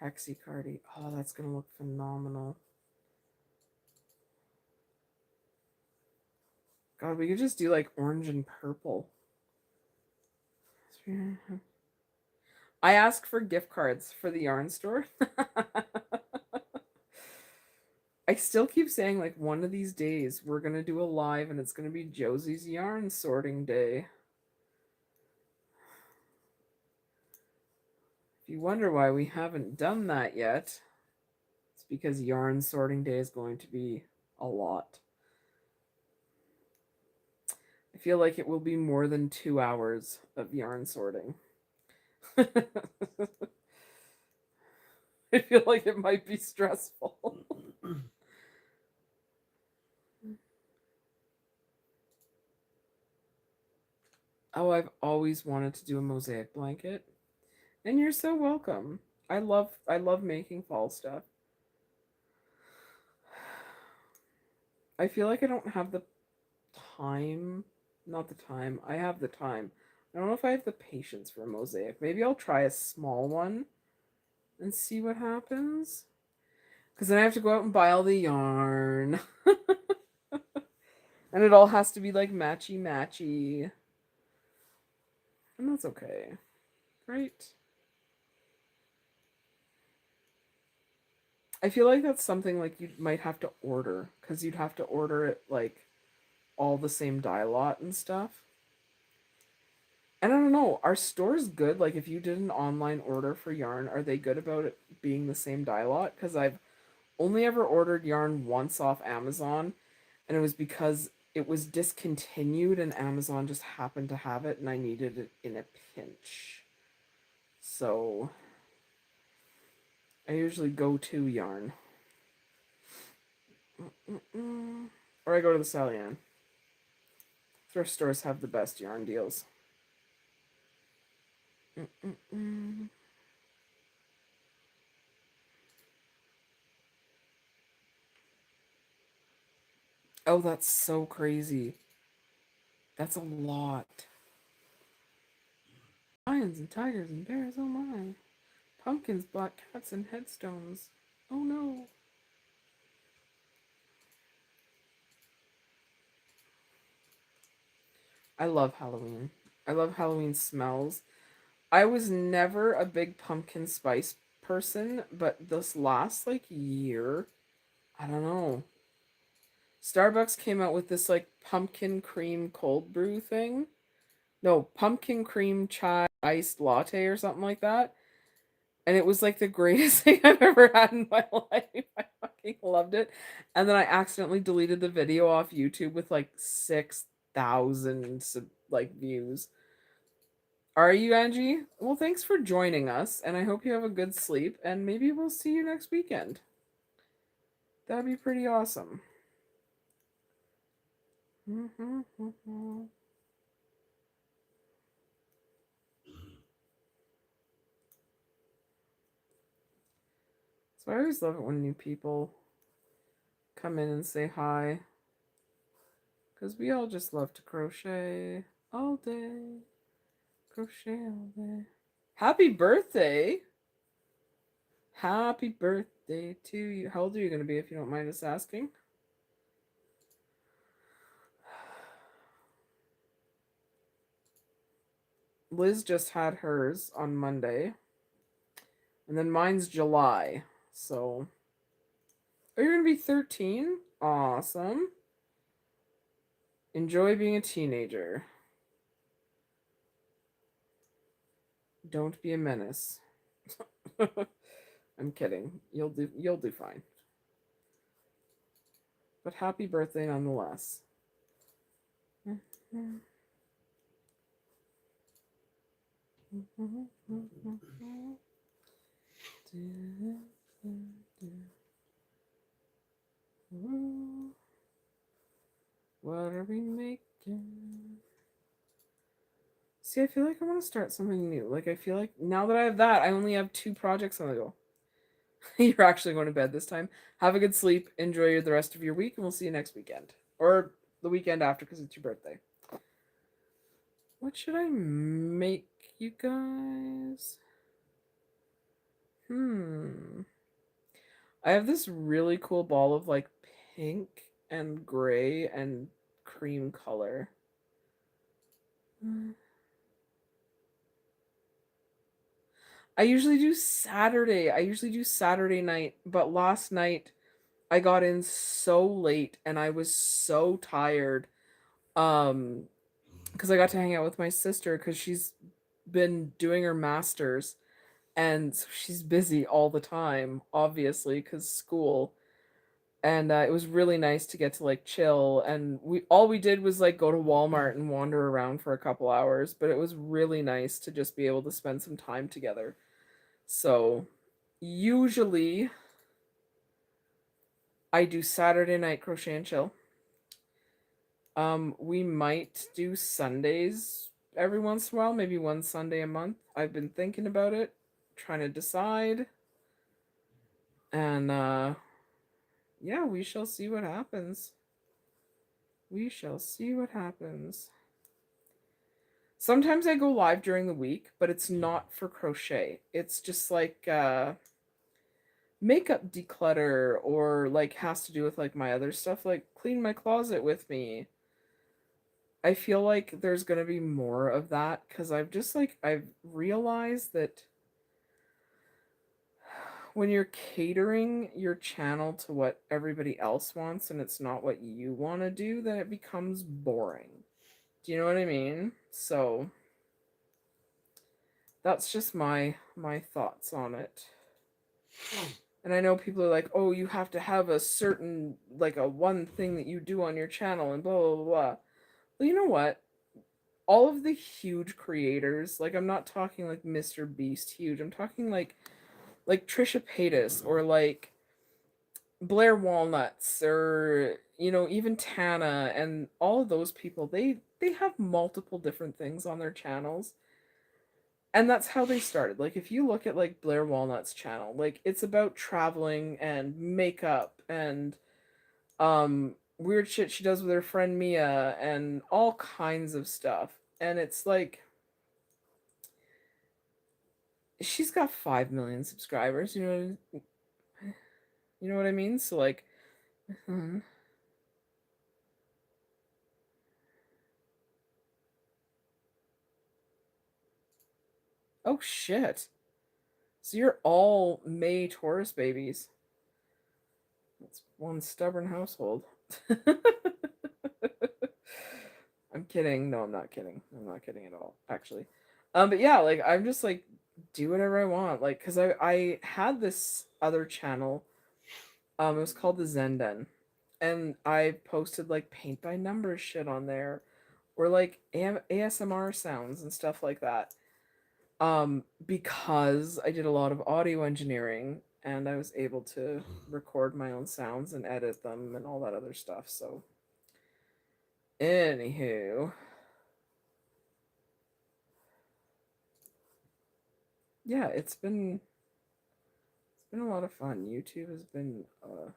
Hexi cardi. Oh, that's going to look phenomenal. God, we could just do like orange and purple. I asked for gift cards for the yarn store. I still keep saying like one of these days we're going to do a live and it's going to be Josie's yarn sorting day. If you wonder why we haven't done that yet, it's because yarn sorting day is going to be a lot. I feel like it will be more than 2 hours of yarn sorting. I feel like it might be stressful. Oh, I've always wanted to do a mosaic blanket. And you're so welcome. I love making fall stuff. I feel like I don't have the time. Not the time. I have the time. I don't know if I have the patience for a mosaic. Maybe I'll try a small one and see what happens. Because then I have to go out and buy all the yarn. And it all has to be like matchy-matchy. And that's okay. Right? I feel like that's something like you might have to order. Because you'd have to order it like all the same dye lot and stuff. And I don't know, are stores good? Like if you did an online order for yarn, are they good about it being the same dye lot? Because I've only ever ordered yarn once off Amazon, and it was because it was discontinued and Amazon just happened to have it and I needed it in a pinch. So I usually go to yarn. Or I go to the Sally Ann. Thrift stores have the best yarn deals. Oh, that's so crazy. That's a lot. Lions and tigers and bears, oh my. Pumpkins, black cats, and headstones. Oh no. I love Halloween. I love Halloween smells. I was never a big pumpkin spice person, but this last like year, I don't know. Starbucks came out with this like pumpkin cream cold brew thing. No, pumpkin cream chai iced latte or something like that. And it was like the greatest thing I've ever had in my life. I fucking loved it. And then I accidentally deleted the video off YouTube with like 6,000 like views. Are you, Angie? Well, thanks for joining us, and I hope you have a good sleep, and maybe we'll see you next weekend. That'd be pretty awesome. So I always love it when new people come in and say hi, because we all just love to crochet all day. Crochet all day. Happy birthday! Happy birthday to you. How old are you going to be, if you don't mind us asking? Liz just had hers on Monday. And then mine's July. So, are you going to be 13? Awesome. Enjoy being a teenager. Don't be a menace. I'm kidding. You'll do fine. But happy birthday nonetheless. What are we making? See, I feel like I want to start something new. Like, I feel like now that I have that, I only have 2 projects on the go. You're actually going to bed this time. Have a good sleep. Enjoy the rest of your week, and we'll see you next weekend. Or the weekend after, because it's your birthday. What should I make, you guys? I have this really cool ball of like pink and gray and cream color. I usually do Saturday. I usually do Saturday night, but last night I got in so late and I was so tired. Because I got to hang out with my sister because she's been doing her master's, and so she's busy all the time, obviously, because school. And it was really nice to get to like chill, and we did was like go to Walmart and wander around for a couple hours, but it was really nice to just be able to spend some time together. So usually I do Saturday night crochet and chill. We might do Sundays every once in a while, maybe one Sunday a month. I've been thinking about it, trying to decide. And yeah, we shall see what happens. We shall see what happens. Sometimes I go live during the week, but it's not for crochet. It's just like makeup declutter, or like has to do with like my other stuff, like clean my closet with me. I feel like there's going to be more of that because I've realized that when you're catering your channel to what everybody else wants and it's not what you want to do, then it becomes boring. Do you know what I mean? So that's just my thoughts on it. And I know people are like, "Oh, you have to have a certain like a one thing that you do on your channel and blah blah blah." Blah. Well, you know what? All of the huge creators, like I'm not talking like Mr. Beast huge. I'm talking like like Trisha Paytas or like Blair Walnuts or even Tana and all of those people, they have multiple different things on their channels. And that's how they started. Like if you look at like Blair Walnut's channel, like it's about traveling and makeup and weird shit she does with her friend Mia and all kinds of stuff. And it's like she's got 5 million subscribers, you know what I mean? So like oh shit. So you're all May Taurus babies. That's one stubborn household. I'm kidding. No, I'm not kidding. I'm not kidding at all, actually. But yeah, like I'm just like do whatever I want. Like, cause I had this other channel. It was called the Zenden. And I posted like paint by numbers shit on there. Or like ASMR sounds and stuff like that. Because I did a lot of audio engineering and I was able to record my own sounds and edit them and all that other stuff. So, anywho, yeah, it's been a lot of fun. YouTube has been a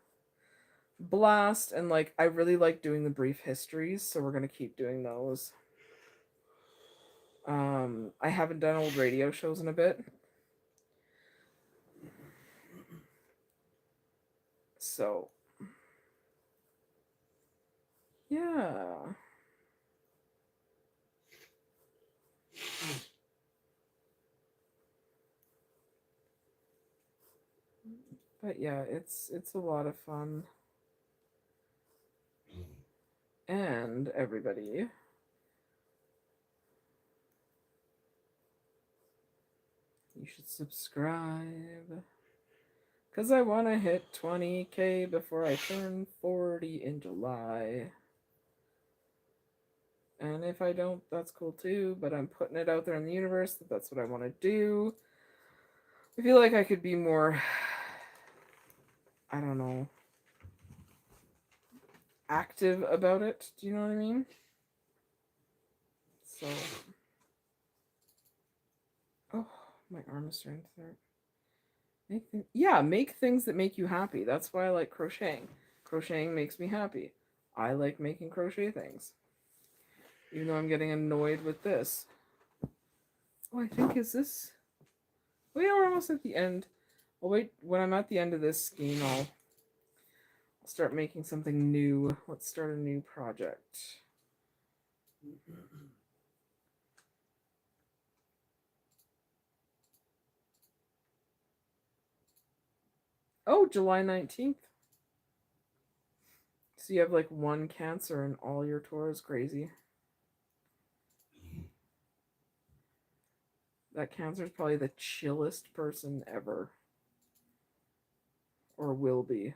blast, and like I really like doing the brief histories, so we're gonna keep doing those. I haven't done old radio shows in a bit. So, yeah. But yeah, it's a lot of fun. And everybody, you should subscribe. Because I want to hit 20K before I turn 40 in July. And if I don't, that's cool too. But I'm putting it out there in the universe that that's what I want to do. I feel like I could be more, I don't know, active about it. Do you know what I mean? So, oh, my arm is starting to hurt. Make things that make you happy. That's why I like crocheting. Crocheting makes me happy. I like making crochet things. Even though I'm getting annoyed with this. Oh, I think is this. Oh yeah, we're almost at the end. I'll wait. When I'm at the end of this skein, I'll start making something new. Let's start a new project. Oh, July 19th. So you have like one Cancer and all your Taurus. Crazy. That Cancer is probably the chillest person ever. Or will be.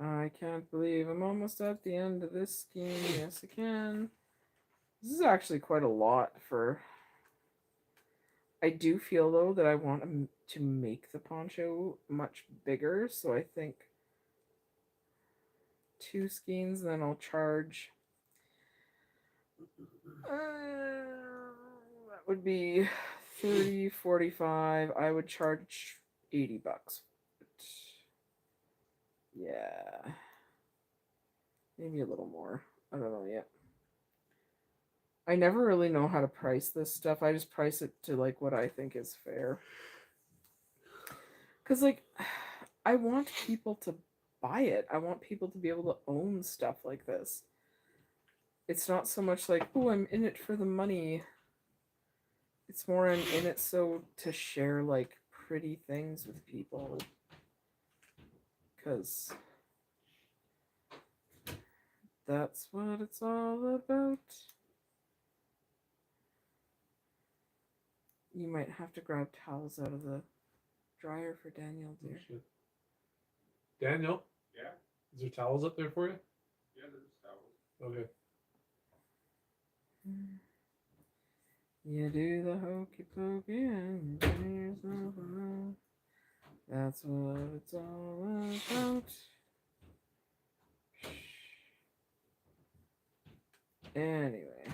I can't believe I'm almost at the end of this scheme. Yes, I can. This is actually quite a lot for... I do feel, though, that I want to make the poncho much bigger, so I think 2 skeins, then I'll charge... that would be 30, 45. I would charge $80. Yeah. Maybe a little more. I don't know yet. I never really know how to price this stuff. I just price it to like what I think is fair. Because like I want people to buy it. I want people to be able to own stuff like this. It's not so much like, oh, I'm in it for the money. It's more I'm in it so to share like pretty things with people. Because That's what it's all about. You might have to grab towels out of the dryer for Daniel, dear. Shit. Daniel? Yeah? Is there towels up there for you? Yeah, there's towels. Okay. You do the hokey pokey and you give yourself a love. That's what it's all about. Anyway.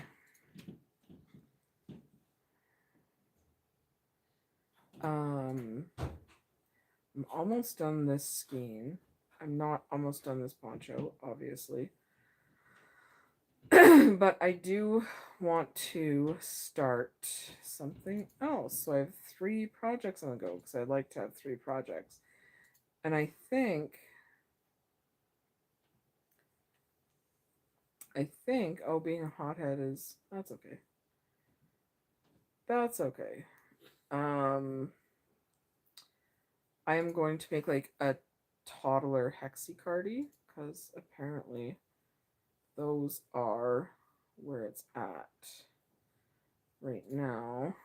I'm almost done this skein. I'm not almost done this poncho, obviously. But I do want to start something else. So I have 3 projects on the go because I'd like to have 3 projects. And I think, oh, being a hothead is, that's okay. That's okay. I am going to make like a toddler Hexi cardie because apparently those are where it's at right now.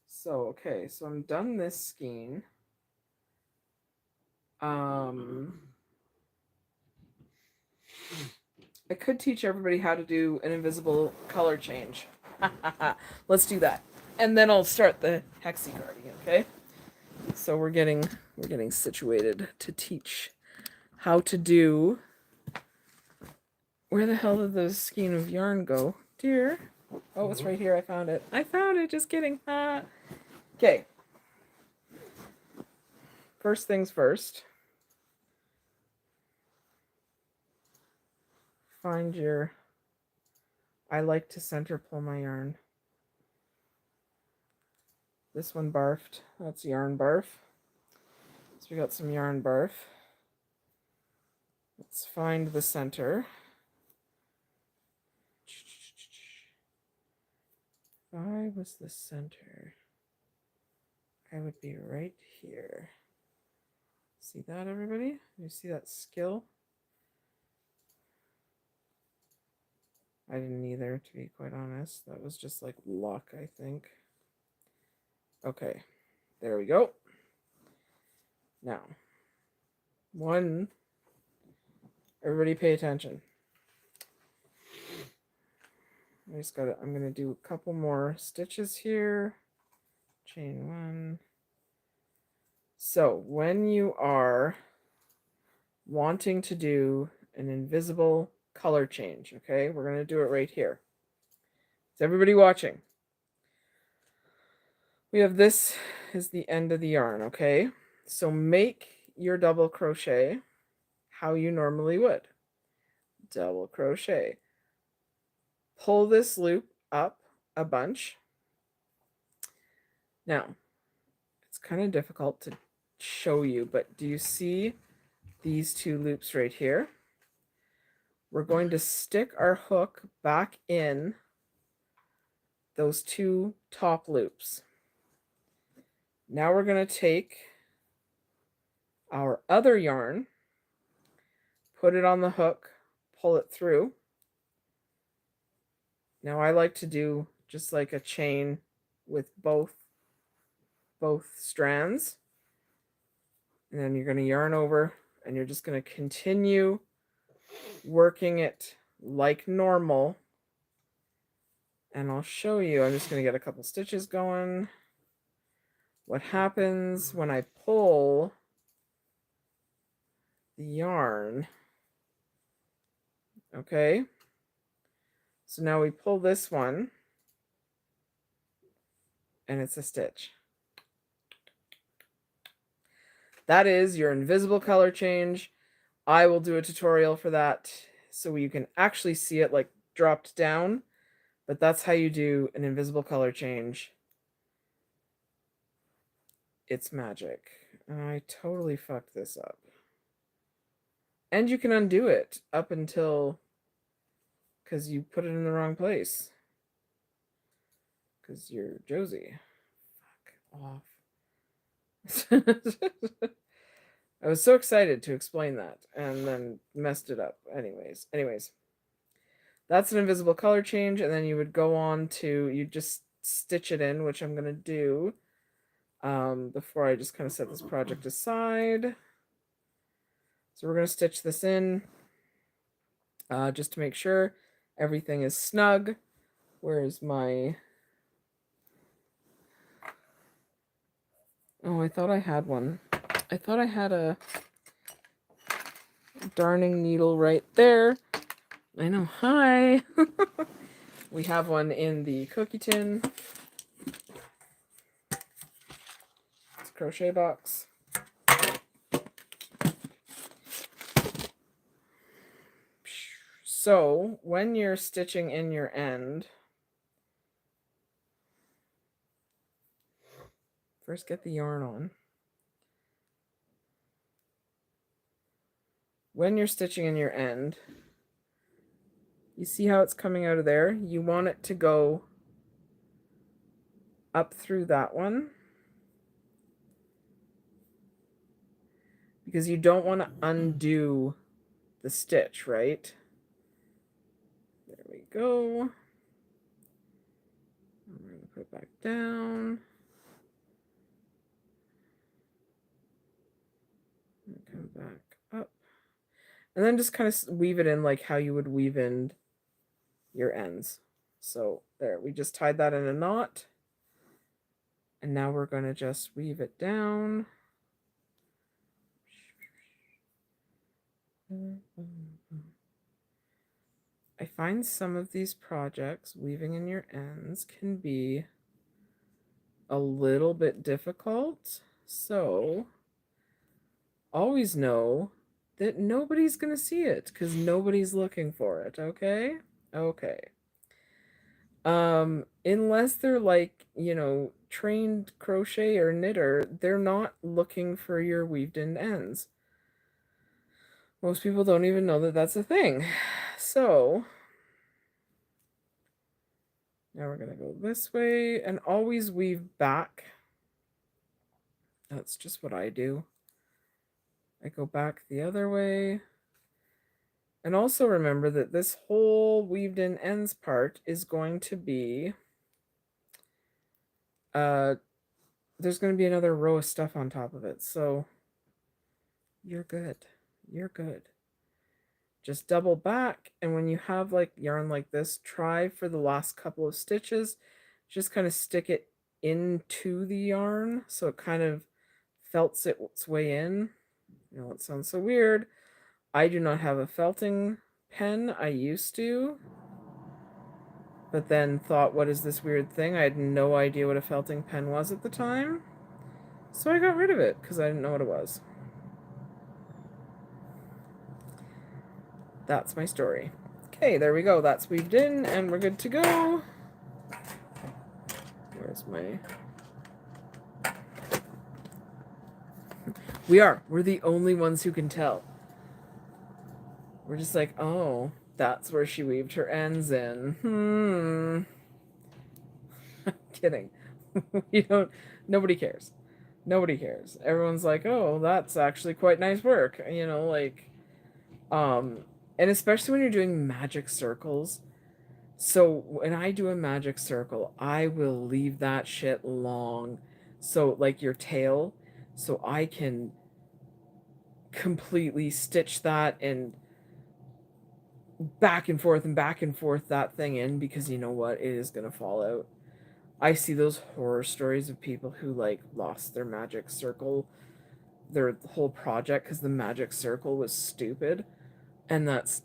So, okay, so I'm done this skein. I could teach everybody how to do an invisible color change. Let's do that. And then I'll start the Hexi cardie, okay? So we're getting situated to teach how to do. Where the hell did the skein of yarn go, dear? Oh, it's right here. I found it. Just kidding. Okay. First things first. Find your. I like to center pull my yarn. This one barfed. That's yarn barf. So we got some yarn barf. Let's find the center. If I was the center, I would be right here. See that, everybody? You see that skill? I didn't either, to be quite honest. That was just like luck, I think. Okay, there we go. Now, everybody pay attention. I'm gonna do a couple more stitches here. Chain 1. So when you are wanting to do an invisible color change, okay, we're gonna do it right here. Is everybody watching? We have this is the end of the yarn, okay? So make your double crochet how you normally would. Double crochet. Pull this loop up a bunch. Now, it's kind of difficult to show you, but do you see these 2 loops right here? We're going to stick our hook back in those 2 top loops. Now we're going to take our other yarn, put it on the hook, pull it through. Now I like to do just like a chain with both strands. And then you're going to yarn over and you're just going to continue working it like normal. And I'll show you. I'm just going to get a couple stitches going. What happens when I pull the yarn? Okay. So now we pull this one and it's a stitch. That is your invisible color change. I will do a tutorial for that so you can actually see it like dropped down, but that's how you do an invisible color change. It's magic. And I totally fucked this up. And you can undo it up until, because you put it in the wrong place. Because you're Josie. Fuck off. I was so excited to explain that and then messed it up. Anyways, that's an invisible color change, and then you would go on to, you just stitch it in, which I'm going to do before I just kind of set this project aside. So we're going to stitch this in just to make sure everything is snug. Where's my... Oh, I thought I had one. I thought I had a darning needle right there. I know. Hi. We have one in the cookie tin. It's a crochet box. So when you're stitching in your end, first get the yarn on. When you're stitching in your end, you see how it's coming out of there? You want it to go up through that one, because you don't want to undo the stitch, right? There we go. We're going to put it back down. And come back up. And then just kind of weave it in like how you would weave in your ends. So there, we just tied that in a knot. And now we're going to just weave it down. I find some of these projects, weaving in your ends, can be a little bit difficult. So always know that nobody's going to see it because nobody's looking for it, okay? Okay. Unless they're like, you know, trained crochet or knitter, they're not looking for your weaved in ends. Most people don't even know that that's a thing. So now we're going to go this way and always weave back. That's just what I do. I go back the other way. And also remember that this whole weaved in ends part is going to be, there's going to be another row of stuff on top of it. So you're good. You're good. Just double back, and when you have like yarn like this, try for the last couple of stitches, just kind of stick it into the yarn so it kind of felts its way in. You know, it sounds so weird. I do not have a felting pen. I used to, but then thought, what is this weird thing? I had no idea what a felting pen was at the time, so I got rid of it because I didn't know what it was. That's my story. Okay, there we go. That's weaved in, and we're good to go. Where's my... We're the only ones who can tell. We're just like, oh, that's where she weaved her ends in. I'm kidding. Nobody cares. Nobody cares. Everyone's like, oh, that's actually quite nice work. You know, like, and especially when you're doing magic circles. So when I do a magic circle, I will leave that shit long. So like your tail, so I can completely stitch that and back and forth that thing in, because you know what? It is going to fall out. I see those horror stories of people who like lost their magic circle, their whole project, because the magic circle was stupid. And that's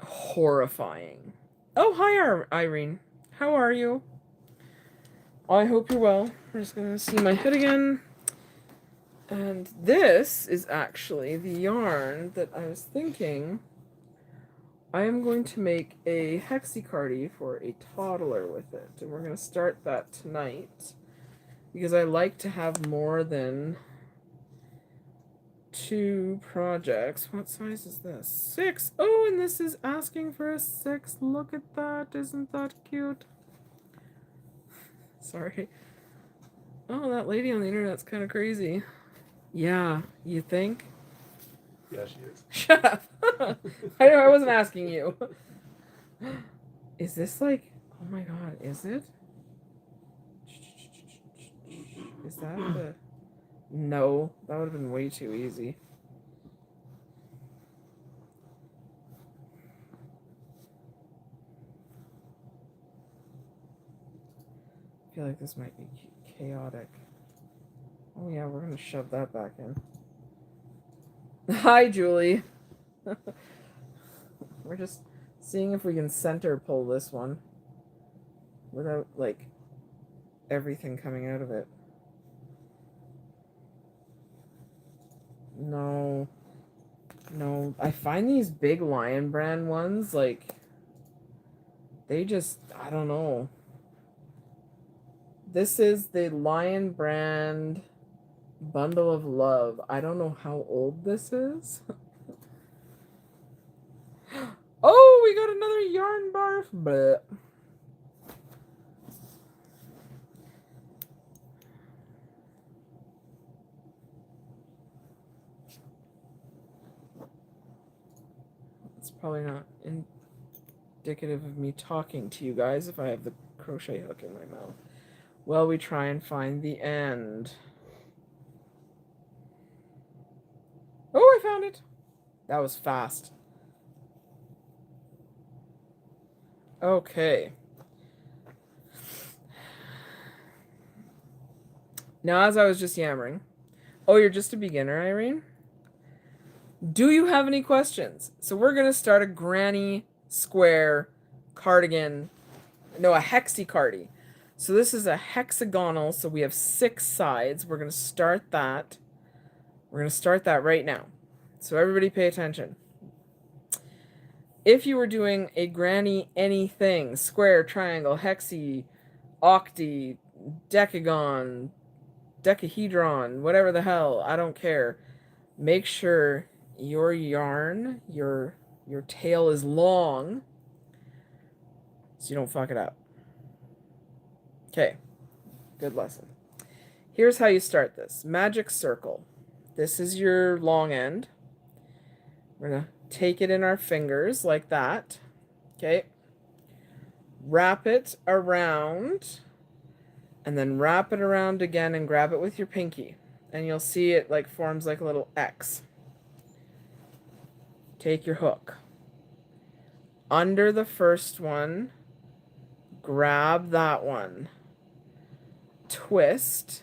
horrifying. Oh, hi, Irene. How are you? I hope you're well. I'm just going to see my hood again. And this is actually the yarn that I was thinking I am going to make a Hexi cardi for a toddler with it. And we're going to start that tonight because I like to have more than 2 projects. What size is this? 6. Oh, and this is asking for a 6. Look at that. Isn't that cute? Sorry. Oh, that lady on the internet's kind of crazy. Yeah, you think? Yeah, she is. Shut up. I know I wasn't asking you. Is this like, oh my god, is it? Is that the... No, that would have been way too easy. I feel like this might be chaotic. Oh yeah, we're gonna shove that back in. Hi, Julie. We're just seeing if we can center pull this one without, like, everything coming out of it. No. No. I find these big Lion brand ones, like, they just, I don't know. This is the Lion brand Bundle of Love. I don't know how old this is. Oh, we got another yarn barf. Bleh. It's probably not indicative of me talking to you guys if I have the crochet hook in my mouth. Well, we try and find the end. Oh, I found it. That was fast. Okay. Now, as I was just yammering. Oh, you're just a beginner, Irene? Do you have any questions? So we're going to start a granny square cardigan. No, a hexi cardi. So this is a hexagonal, so we have 6 sides. We're going to start that. We're going to start that right now. So everybody pay attention. If you were doing a granny anything, square, triangle, hexi, octi, decagon, decahedron, whatever the hell, I don't care. Make sure your yarn, your tail is long so you don't fuck it up. Okay, good lesson. Here's how you start this. Magic circle. This is your long end. We're going to take it in our fingers like that. Okay. Wrap it around and then wrap it around again and grab it with your pinky. And you'll see it like forms like a little X. Take your hook. Under the first one, grab that one. Twist.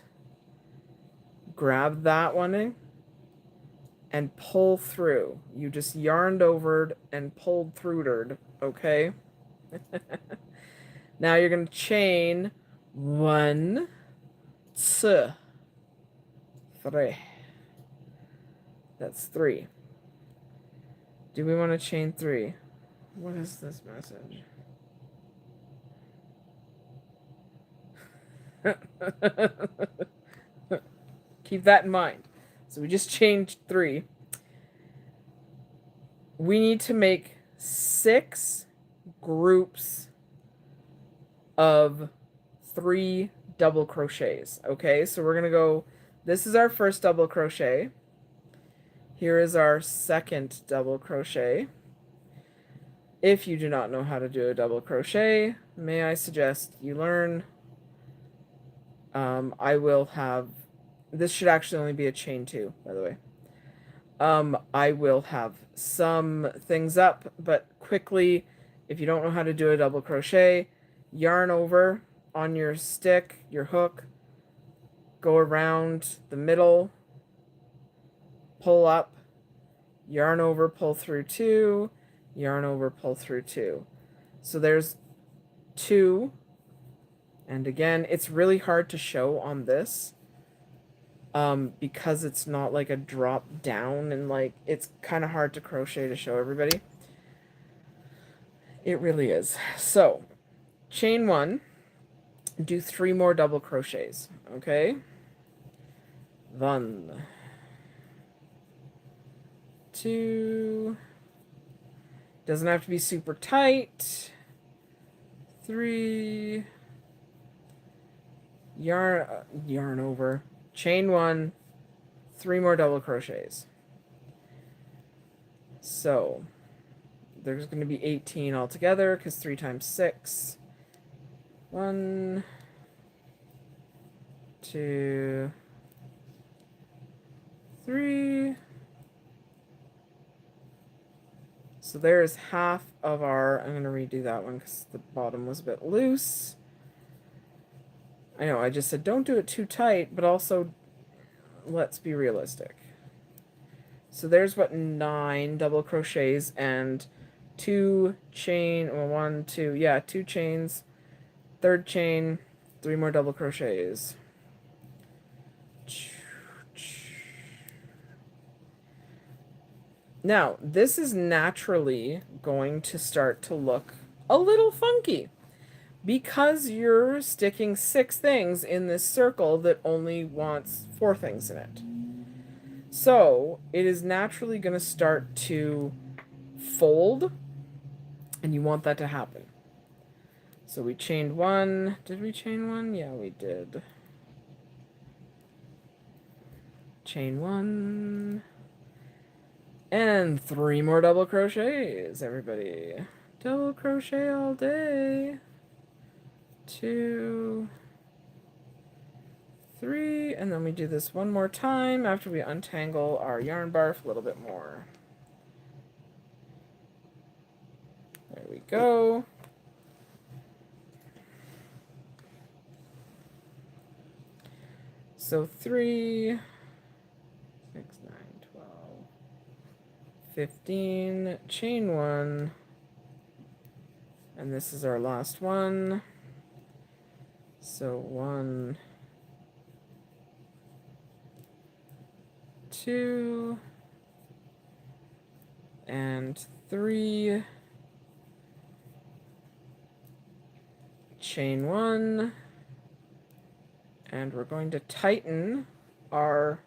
Grab that one in, and pull through. You just yarned over and pulled through, okay? Now you're going to chain 1, 2, 3. That's 3. Do we want to chain 3? What is this message? Keep that in mind. So we just changed 3. We need to make 6 groups of 3 double crochets. Okay, so we're going to go, this is our first double crochet. Here is our second double crochet. If you do not know how to do a double crochet, may I suggest you learn. I will have, this should actually only be a chain 2, by the way. I will have some things up, but quickly, if you don't know how to do a double crochet, yarn over on your stick, your hook, go around the middle, pull up, yarn over, pull through 2, yarn over, pull through 2. So there's 2, and again, it's really hard to show on this. Because it's not like a drop down and like it's kind of hard to crochet to show everybody. It really is. So chain 1, do 3 more double crochets. Okay, 1, 2, doesn't have to be super tight, 3, yarn over, chain 1, 3 more double crochets. So there's going to be 18 altogether because 3 times 6. 1, 2, 3. So there's half of our, I'm going to redo that one because the bottom was a bit loose. I know, I just said don't do it too tight, but also let's be realistic. So there's what, 9 double crochets and 2 chain, well, 1, 2, yeah, 2 chains, 3rd chain, 3 more double crochets. Now, this is naturally going to start to look a little funky because you're sticking 6 things in this circle that only wants 4 things in it. So it is naturally going to start to fold, and you want that to happen. So we chained 1. Did we chain 1? Yeah, we did. Chain 1. And 3 more double crochets, everybody. Double crochet all day. 2, 3, and then we do this one more time after we untangle our yarn barf a little bit more. There we go. So 3, 6, 9, 12, 15, chain 1, and this is our last one. So 1, 2, and 3, chain 1, and we're going to tighten our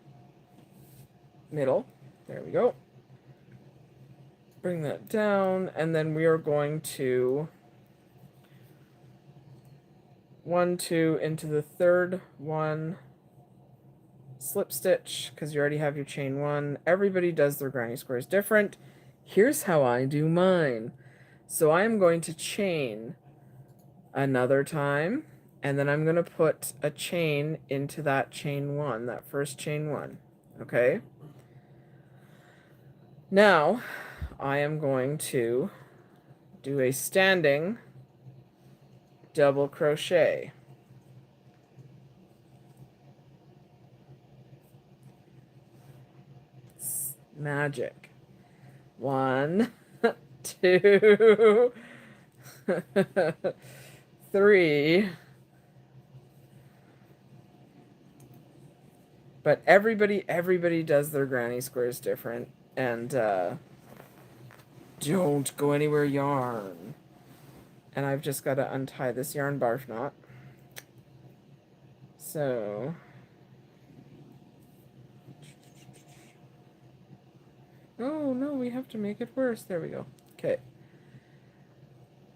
middle. There we go. Bring that down, and then we are going to 1, 2 into the 3rd one, slip stitch, because you already have your chain 1. Everybody does their granny squares different. Here's how I do mine. So I am going to chain another time, and then I'm going to put a chain into that chain 1, that first chain 1. Okay? Now, I am going to do a standing double crochet. It's magic. 1, 2, 3. But everybody does their granny squares different, and don't go anywhere, yarn. And I've just got to untie this yarn barf knot. So oh no, we have to make it worse. There we go. Okay.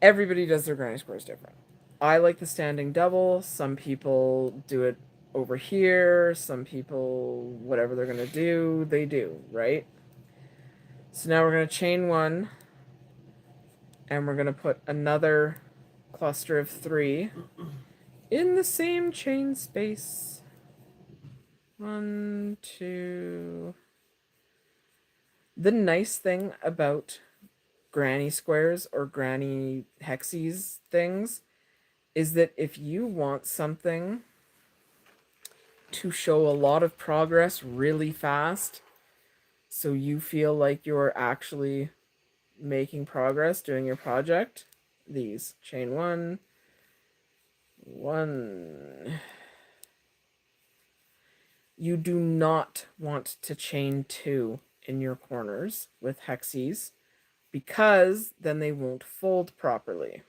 Everybody does their granny squares different. I like the standing double. Some people do it over here. Some people, whatever they're going to do, they do, right? So now we're going to chain 1, and we're going to put another cluster of 3 in the same chain space. 1, 2. The nice thing about granny squares or granny hexes things is that if you want something to show a lot of progress really fast, so you feel like you're actually making progress doing your project, these chain 1, 1. You do not want to chain 2 in your corners with hexes, because then they won't fold properly.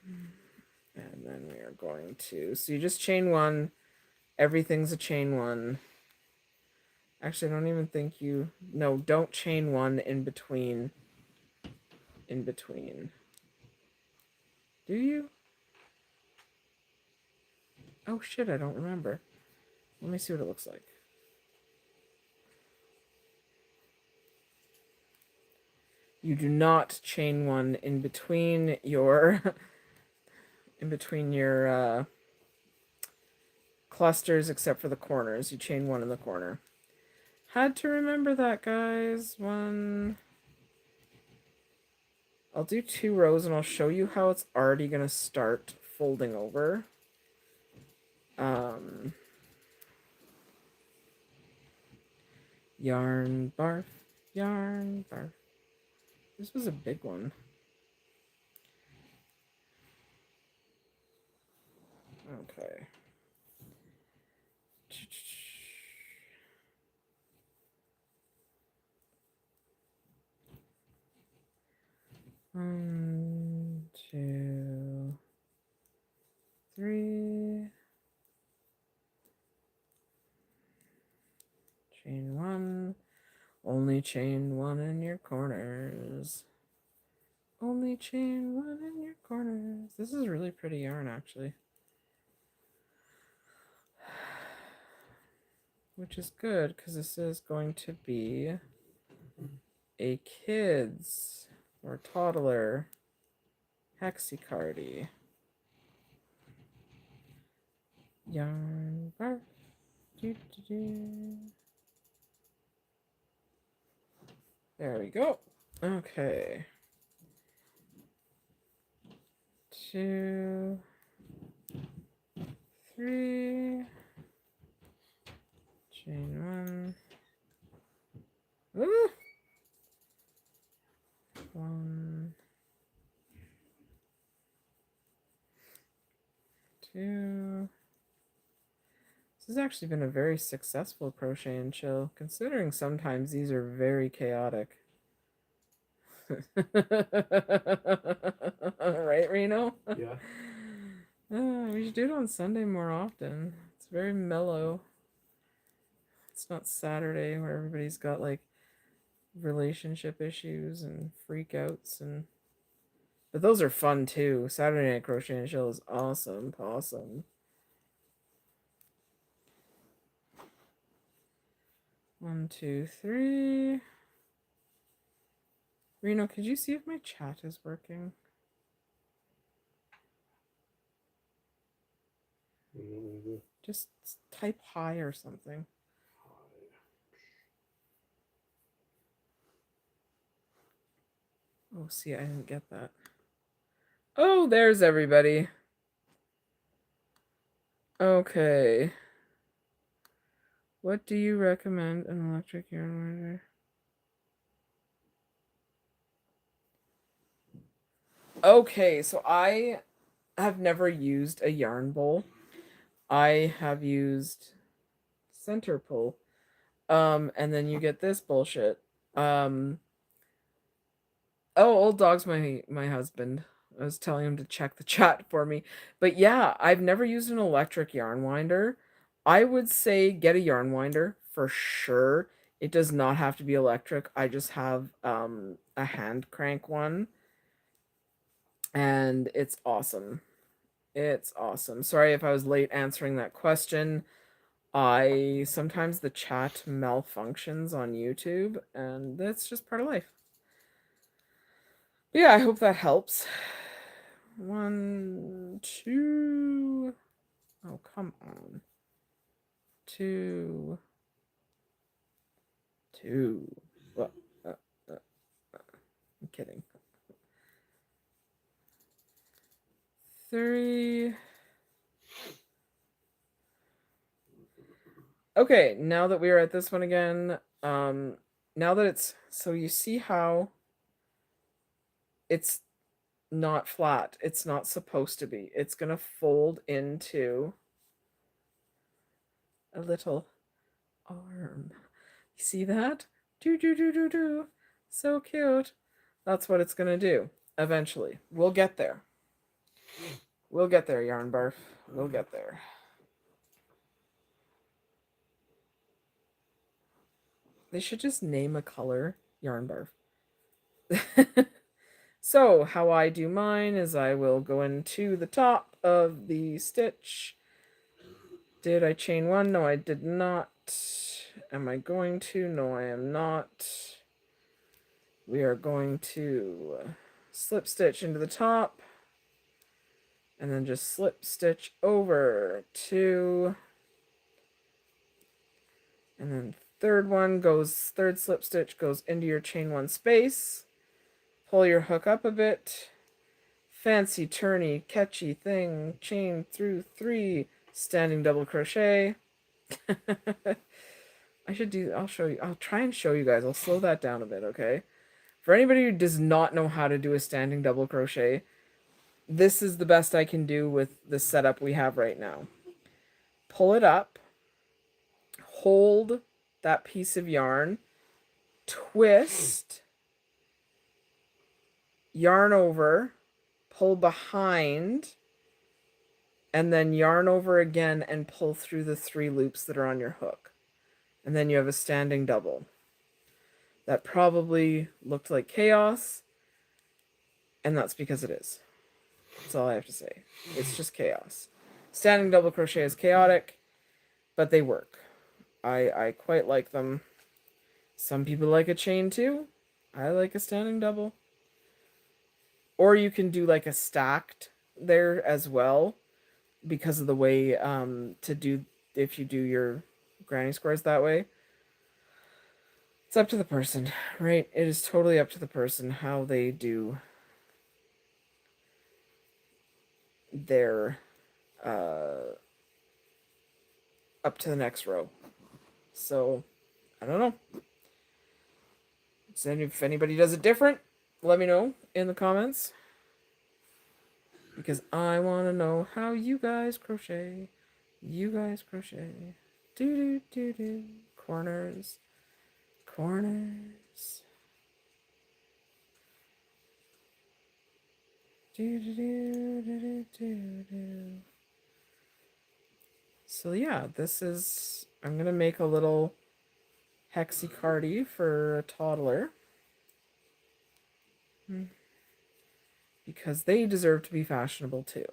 And then we are going to, so you just chain 1, everything's a chain 1. Actually, I don't even think you, no, don't chain 1 in between. Do you? Oh shit, I don't remember. Let me see what it looks like. You do not chain one in between your clusters except for the corners. You chain one in the corner. Had to remember that, guys. One. I'll do 2 rows and I'll show you how it's already going to start folding over. Yarn barf, yarn barf. This was a big one. Okay. One, 2, 3. Chain 1. Only chain 1 in your corners. Only chain 1 in your corners. This is really pretty yarn, actually. Which is good, because this is going to be a kid's or toddler Hexi cardi. Yarn barf. There we go. Okay. 2, 3. Chain 1. Ooh. 1, 2. This has actually been a very successful crochet and chill, considering sometimes these are very chaotic. Right, Reno? Yeah. We should do it on Sunday more often. It's very mellow. It's not Saturday where everybody's got like relationship issues and freakouts and. But those are fun too. Saturday Night Crochet and Chill is awesome. Awesome. 1, 2, 3. Reno, could you see if my chat is working? Just type hi or something. Oh, see, I didn't get that. Oh, there's everybody. Okay. What do you recommend an electric yarn winder? Okay, so I have never used a yarn bowl. I have used center pull. And then you get this bullshit. Oh, old dog's my husband. I was telling him to check the chat for me. But yeah, I've never used an electric yarn winder. I would say get a yarn winder for sure. It does not have to be electric. I just have a hand crank one. And it's awesome. It's awesome. Sorry if I was late answering that question. Sometimes the chat malfunctions on YouTube, and that's just part of life. But yeah, I hope that helps. 1, 2. Oh, come on. 2. 2. Well, I'm kidding. 3. Okay, now that we are at this one again, now that it's, so you see how it's not flat. It's not supposed to be. It's going to fold into a little arm. You see that? Do, do, do, do, do. So cute. That's what it's going to do eventually. We'll get there. We'll get there, Yarn Barf. We'll get there. They should just name a color Yarn Barf. So how I do mine is I will go into the top of the stitch. Did I chain 1? No, I did not. Am I going to? No, I am not. we are going to slip stitch into the top and then just slip stitch over 2, and then third slip stitch goes into your chain 1 space, pull your hook up a bit, fancy turny catchy thing, chain through 3, standing double crochet. I'll show you, I'll try and show you guys, I'll slow that down a bit, okay? For anybody who does not know how to do a standing double crochet, this is the best I can do with the setup we have right now. Pull it up, hold that piece of yarn, twist, yarn over, pull behind, and then yarn over again and pull through the 3 loops that are on your hook. And then you have a standing double. That probably looked like chaos, and that's because it is. That's all I have to say. It's just chaos. Standing double crochet is chaotic, but they work. I quite like them. Some people like a chain too. I like a standing double. Or you can do like a stacked there as well, because of the way to do, if you do your granny squares that way. It's up to the person, right? It is totally up to the person how they do their up to the next row. So I don't know. So if anybody does it different, let me know in the comments, because I want to know how you guys crochet. You guys crochet. Do do do do. Corners. Corners. Do do do do do do. So yeah, this is, I'm gonna make a little Hexi cardi for a toddler, because they deserve to be fashionable too.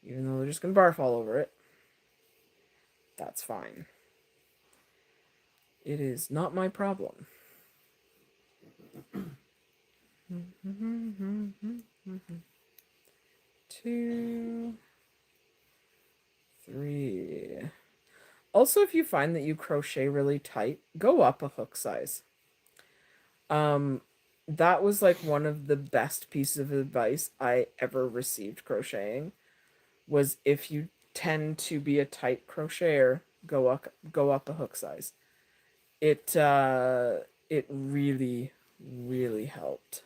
Even though they're just gonna barf all over it, that's fine. It is not my problem. 2, 3. Also, if you find that you crochet really tight, go up a hook size. That was like one of the best pieces of advice I ever received crocheting, was if you tend to be a tight crocheter, go up a hook size. It really, really helped.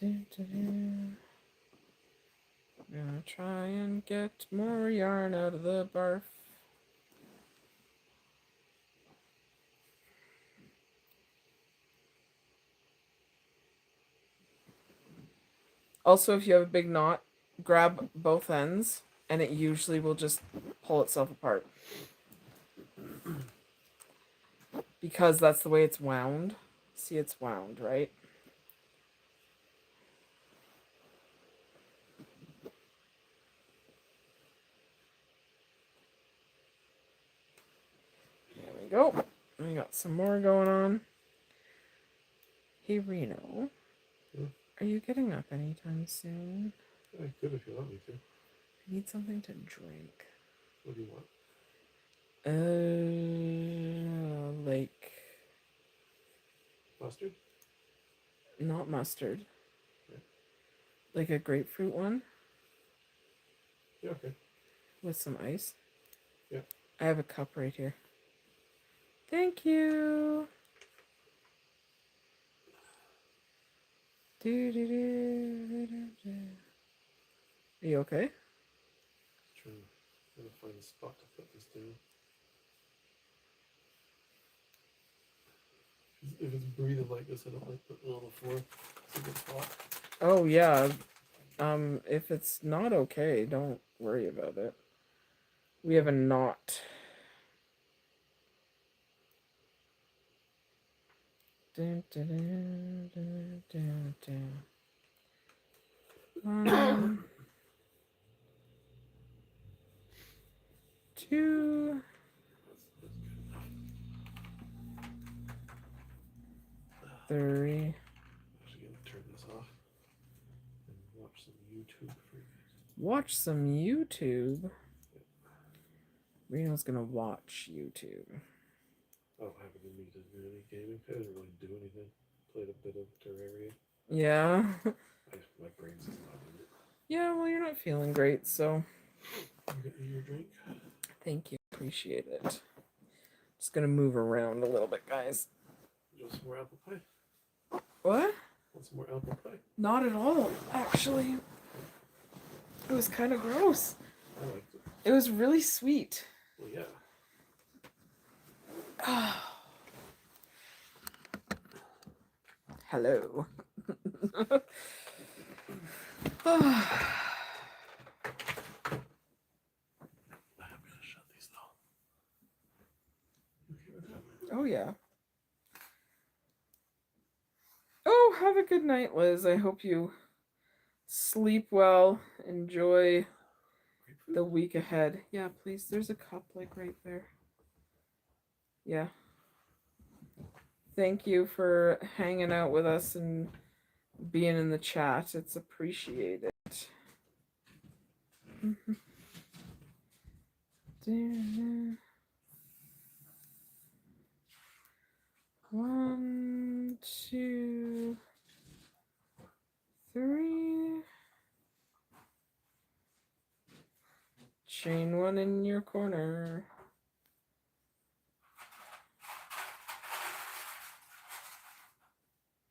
I'm gonna try and get more yarn out of the barf. Also, if you have a big knot, grab both ends and it usually will just pull itself apart, because that's the way it's wound. See, it's wound, right? There we go. We got some more going on. Hey, Reno. Are you getting up anytime soon? I could if you want me to. I need something to drink. What do you want? Like... Mustard? Not mustard. Okay. Like a grapefruit one? Yeah, okay. With some ice? Yeah. I have a cup right here. Thank you. Do, do, do, do, do, do. Are you okay? Trying to find a spot to put this down. If it's breathing like this, I don't like putting it on the floor. It's a good spot. Oh yeah. If it's not okay, don't worry about it. We have a knot. Dun, dun, dun, dun, dun, dun. 2, That's good. 3. I'm actually gonna turn this off and watch some YouTube for you. Watch some YouTube. Reno's gonna watch YouTube. Oh, I haven't been to do any gaming. I didn't really do anything. Played a bit of Terraria. Yeah. My brain's just not in it. Yeah, well, you're not feeling great, so. You get me your drink? Thank you. Appreciate it. Just gonna move around a little bit, guys. You want some more apple pie? What? Want some more apple pie? Not at all, actually. It was kind of gross. I liked it. It was really sweet. Well, yeah. Hello. I'm gonna shut these though. You okay with that? Oh, yeah. Oh, have a good night, Liz. I hope you sleep well. Enjoy the week ahead. Yeah, please. There's a cup, like, right there. Yeah. Thank you for hanging out with us and being in the chat. It's appreciated. One, 2, 3. Chain one in your corner.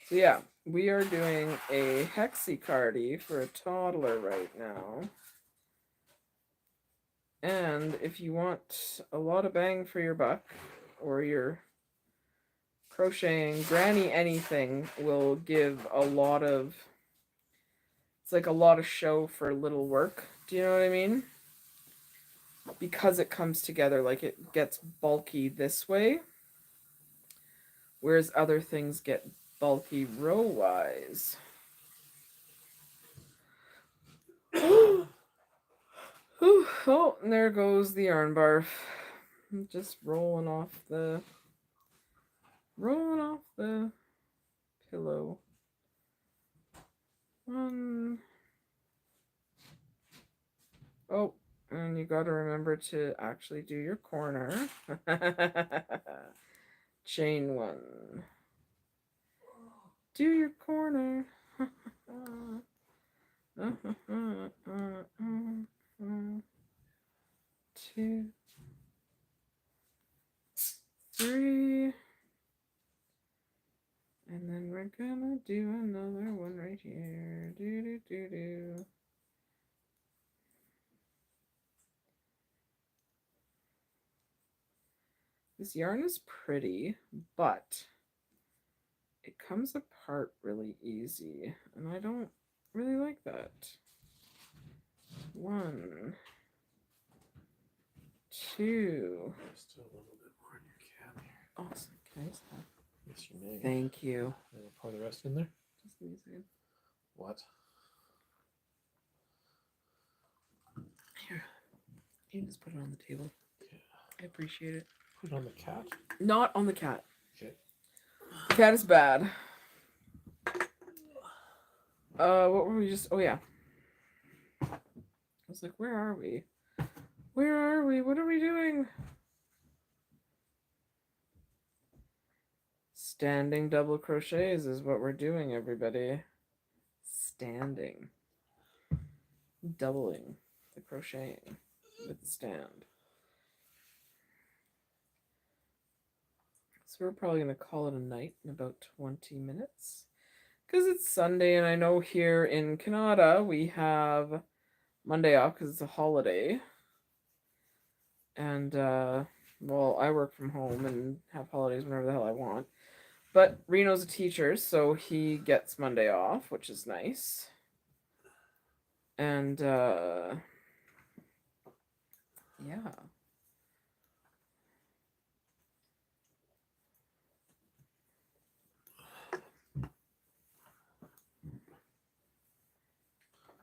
So yeah, we are doing a Hexi cardi for a toddler right now. And if you want a lot of bang for your buck, or your crocheting, Granny anything will give a lot of, it's like a lot of show for little work. Do you know what I mean? Because it comes together, like it gets bulky this way, whereas other things get bulky row-wise. Oh, and there goes the yarn barf. Just rolling off the pillow. One. Oh, and you got to remember to actually do your corner. Chain one. Do your corner. 2, 3. And then we're gonna do another one right here. Do do do do. This yarn is pretty, but it comes apart really easy, and I don't really like that. 1, 2. Still a little bit more in your cap here. Awesome. Can I use that? Yes, you may. Thank you. And I'll pour the rest in there. Just give me a second. What? Here. You can just put it on the table. Yeah. I appreciate it. Put it on the cat. Not on the cat. Okay. The cat is bad. What were we just? Oh yeah. I was like, where are we? Where are we? What are we doing? Standing double crochets is what we're doing, everybody. Standing. Doubling the crocheting with the stand. So we're probably going to call it a night in about 20 minutes. Because it's Sunday, and I know here in Canada we have Monday off because it's a holiday. And, well, I work from home and have holidays whenever the hell I want. But Reno's a teacher, so he gets Monday off, which is nice. And, yeah.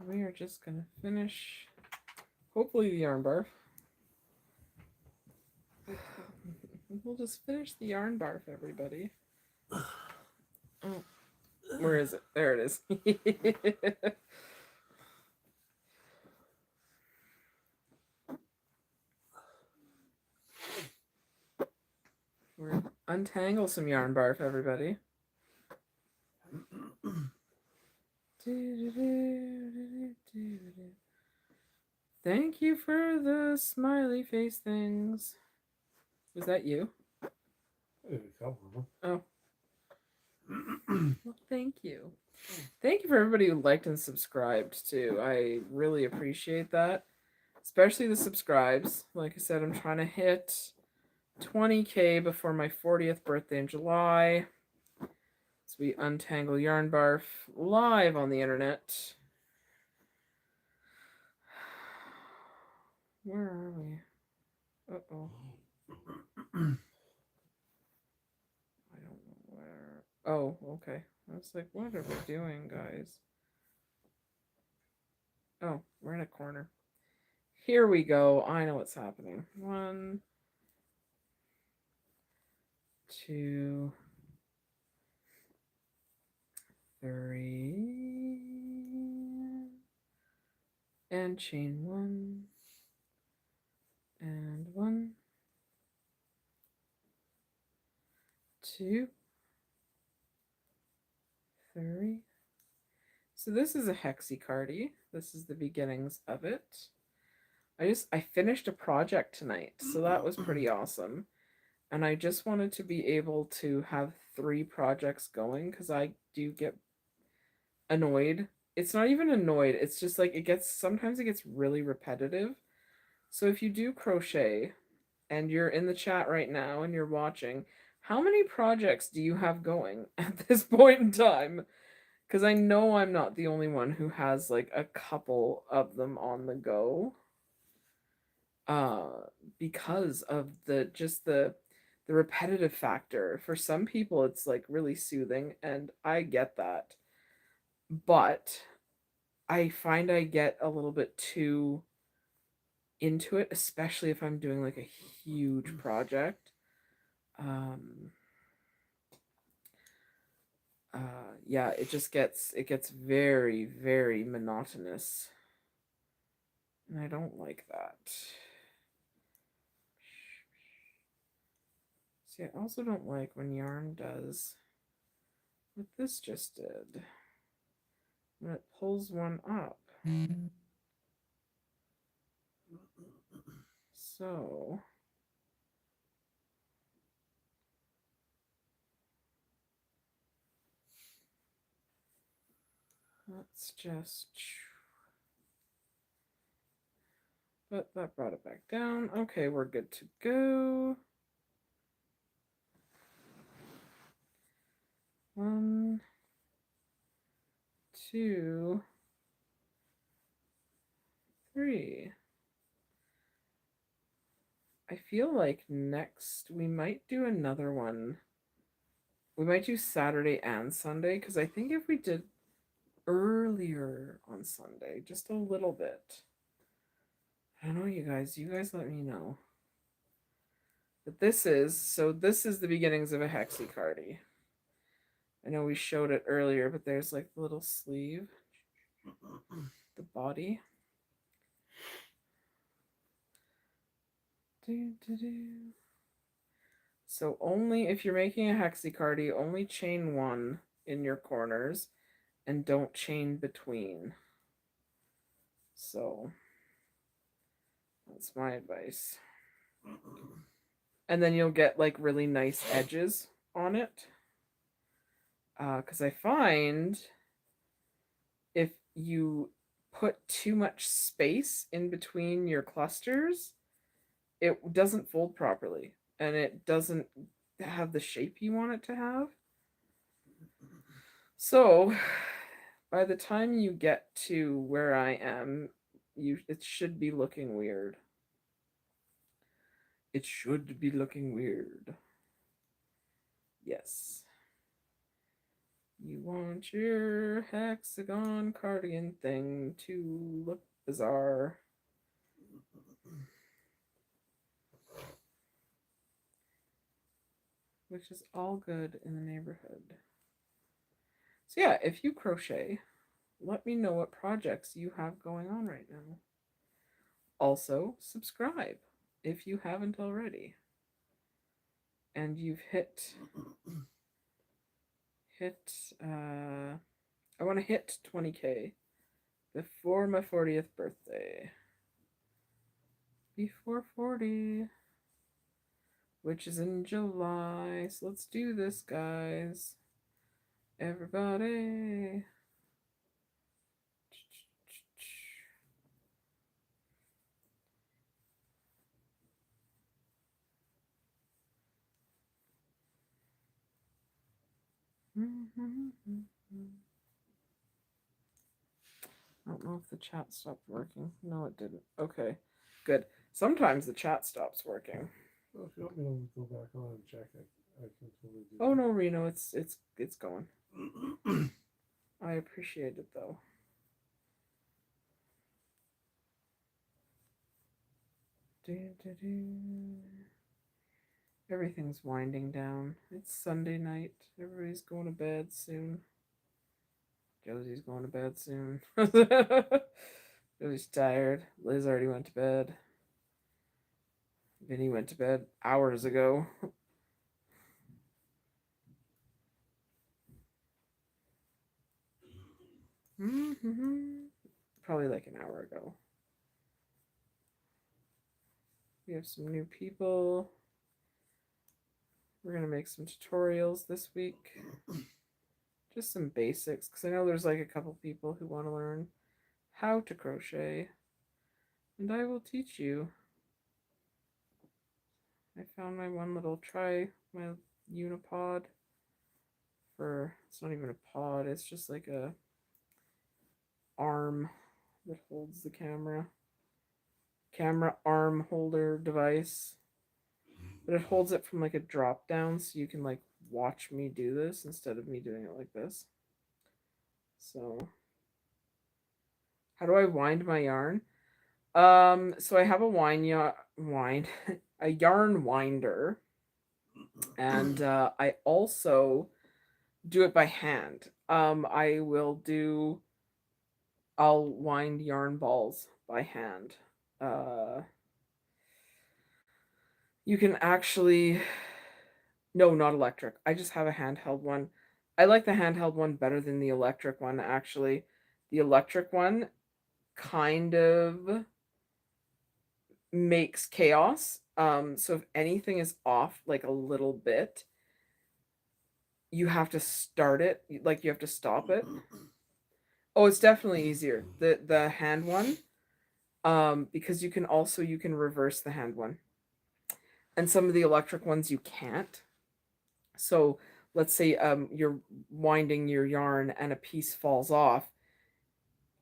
We are just going to finish, hopefully, the yarn barf. We'll just finish the yarn barf, everybody. Oh, where is it? There it is. We're untangle some yarn barf, everybody. Thank you for the smiley face things. Was that you? A couple of them. Oh. Well, thank you. Thank you for everybody who liked and subscribed too. I really appreciate that. Especially the subscribes. Like I said, I'm trying to hit 20K before my 40th birthday in July. So we untangle yarn barf live on the internet. Where are we? Uh-oh. I don't know where. Oh, okay. I was like, what are we doing, guys? Oh, we're in a corner. Here we go. I know what's happening. 1, 2, 3, and chain 1, and 1, 2, 3. So this is a Hexi cardie. This is the beginnings of it. I finished a project tonight, so that was pretty awesome. And I just wanted to be able to have 3 projects going because I do get annoyed. It's not even annoyed, it's just like sometimes it gets really repetitive. So if you do crochet and you're in the chat right now and you're watching, how many projects do you have going at this point in time? Because I know I'm not the only one who has like a couple of them on the go. Because of the repetitive factor. For some people it's like really soothing, and I get that. But I find I get a little bit too into it, especially if I'm doing like a huge project. Yeah, it gets very, very monotonous. And I don't like that. See, I also don't like when yarn does what this just did. When it pulls one up. So let's just, but that brought it back down. Okay, we're good to go. 1, 2, 3. I feel like next we might do another one. We might do Saturday and Sunday, because I think if we did earlier on Sunday, just a little bit. I don't know, you guys let me know. But this is the beginnings of a Hexi cardie. I know we showed it earlier, but there's like the little sleeve, the body. So only if you're making a Hexi cardie, only chain 1 in your corners and don't chain between. So that's my advice. And then you'll get like really nice edges on it. Because I find if you put too much space in between your clusters, it doesn't fold properly and it doesn't have the shape you want it to have. So by the time you get to where I am, it should be looking weird. It should be looking weird. Yes. You want your hexagon cardigan thing to look bizarre. which is all good in the neighborhood. So yeah, if you crochet, let me know what projects you have going on right now. Also, subscribe if you haven't already. And you've hit I want to hit 20K before my 40th birthday. Before 40, which is in July. So let's do this, guys. Everybody. I don't know if the chat stopped working. No, it didn't. Okay, good. Sometimes the chat stops working. Well, if you want me to go back on and check it, I can totally do Oh no, Reno, it's going. I appreciate it though. Everything's winding down. It's Sunday night. Everybody's going to bed soon. Josie's going to bed soon. Josie's tired. Liz already went to bed. Vinny went to bed hours ago. Probably like an hour ago. We have some new people. We're going to make some tutorials this week. Just some basics, because I know there's like a couple people who want to learn how to crochet. And I will teach you. I found my one little my unipod for, it's not even a pod, it's just like a arm that holds the camera arm holder device, but it holds it from like a drop down, so you can like watch me do this instead of me doing it like this. So how do I wind my yarn? So I have a a yarn winder, and I also do it by hand. I'll wind yarn balls by hand. You can actually, no, not electric. I just have a handheld one. I like the handheld one better than the electric one, actually. The electric one kind of makes chaos. So if anything is off like a little bit, you have to start it, like you have to stop it. Oh, it's definitely easier. The hand one, because you can reverse the hand one. And some of the electric ones you can't. So let's say you're winding your yarn and a piece falls off.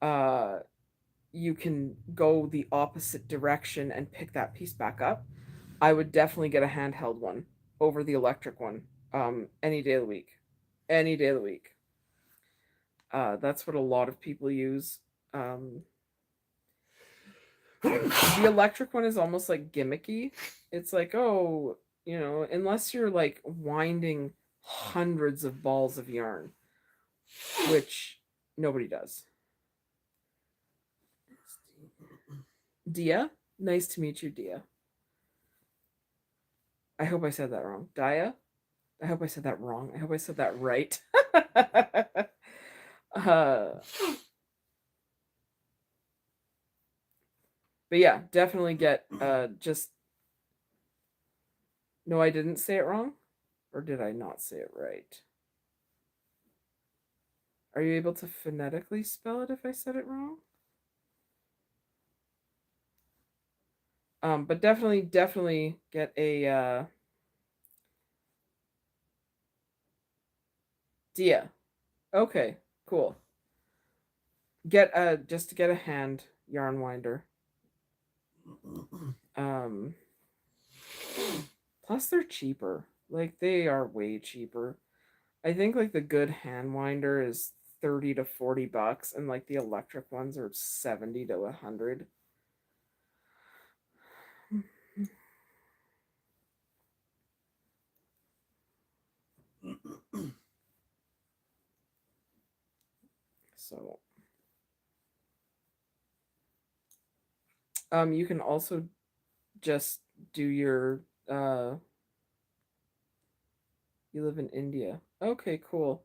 You can go the opposite direction and pick that piece back up. I would definitely get a handheld one over the electric one, any day of the week. Any day of the week. That's what a lot of people use. The electric one is almost like gimmicky. It's like, oh, unless you're like winding hundreds of balls of yarn, which nobody does. Dia, nice to meet you, Dia. I hope I said that wrong. Dia, I hope I said that wrong. I hope I said that right. But yeah, definitely get just. No, I didn't say it wrong, or did I not say it right? Are you able to phonetically spell it if I said it wrong? But definitely get a Dia. Okay, cool. Just to get a hand yarn winder. Plus they're cheaper. Like they are way cheaper. I think like the good hand winder is 30 to 40 bucks, and like the electric ones are 70 to 100. You can also just do your you live in India. Okay, cool.